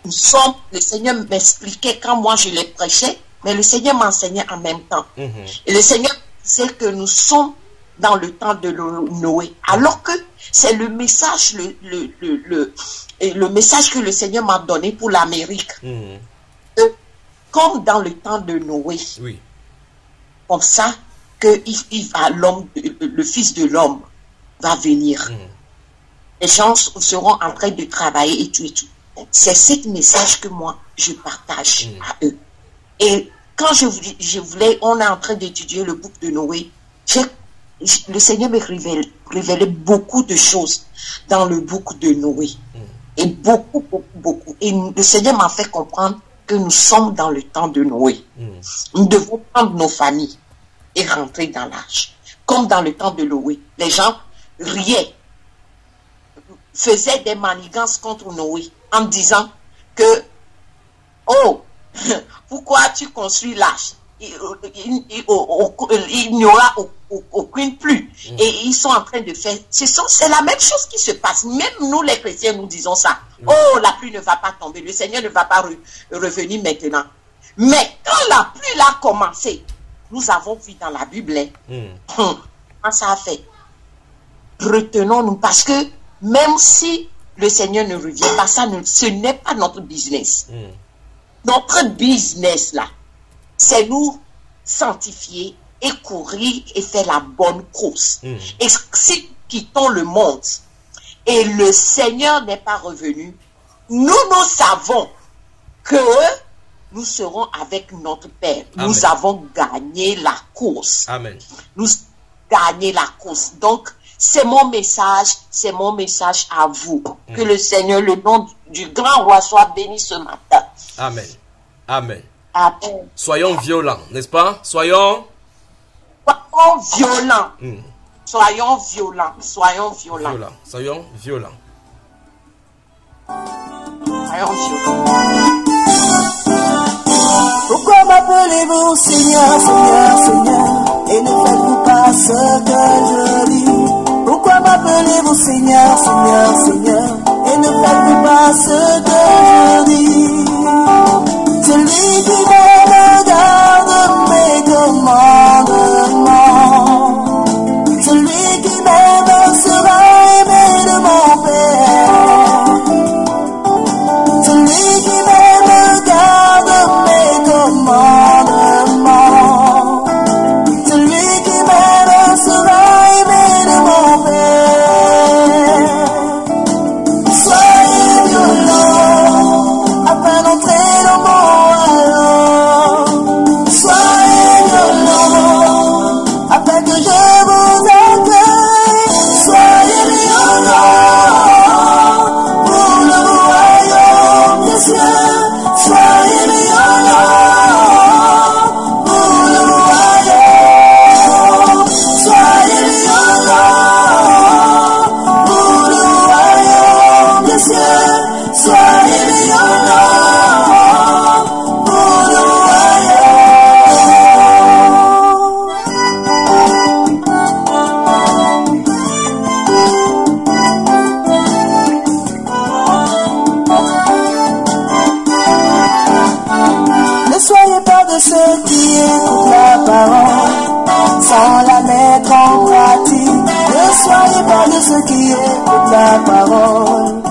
C: Le Seigneur m'expliquait quand moi je les prêchais, mais le Seigneur m'enseignait en même temps. Et le Seigneur disait que nous sommes dans le temps de Noé, alors que c'est le message, le message que le Seigneur m'a donné pour l'Amérique. Comme dans le temps de Noé. Comme ça que le Fils de l'homme va venir. Les gens seront en train de travailler et tout et tout. C'est ce message que moi, je partage à eux. Et quand je voulais, on est en train d'étudier le bouc de Noé, le Seigneur me révélait beaucoup de choses dans le bouc de Noé. Et beaucoup. Et le Seigneur m'a fait comprendre que nous sommes dans le temps de Noé. Nous devons prendre nos familles et rentrer dans l'âge. Comme dans le temps de Noé, les gens riaient, faisaient des manigances contre Noé en disant que, oh, pourquoi tu construis l'arche? Il n'y aura aucune pluie. Et ils sont en train de faire... C'est la même chose qui se passe. Même nous, les chrétiens, nous disons ça. Oh, la pluie ne va pas tomber. Le Seigneur ne va pas revenir maintenant. Mais quand la pluie a commencé, nous avons vu dans la Bible, comment ça a fait? Retenons-nous, parce que même si le Seigneur ne revient pas, ce n'est pas notre business. Notre business, là, c'est nous sanctifier et courir et faire la bonne course. Et si quittons le monde et le Seigneur n'est pas revenu, nous savons que nous serons avec notre Père.
B: Amen.
C: Nous avons gagné la course.
B: Amen.
C: Nous gagné la course. Donc, c'est mon message à vous. Que le Seigneur, le nom du grand roi, soit béni ce matin.
B: Amen. Amen.
C: Amen.
B: Soyons violents, n'est-ce pas? Soyons
C: violents. Soyons violents. Soyons violents.
B: Soyons violents.
C: Soyons violents.
E: Pourquoi m'appelez-vous Seigneur, Seigneur, Seigneur, et ne faites-vous pas ce que je dis? Pourquoi m'appelez-vous Seigneur, Seigneur, Seigneur, et ne faites-vous pas ce que je dis? Celui qui me garde mes commandements, celui qui m'aime sera aimé de mon Père. Celui qui m'aime garde mes commandements, celui qui m'aime sera aimé de mon Père. Soyez violents afin d'entrer dans mon royaume. Soyez violents afin que je vous accueille. Soyez violents pour le royaume des cieux. Soyez violents pour le royaume. Soyez violents pour le royaume des cieux. Soyez violents pour le Ne soyez pas de ceux qui écoutent la parole sans la mettre en pratique. Ne soyez pas de ceux qui écoutent la parole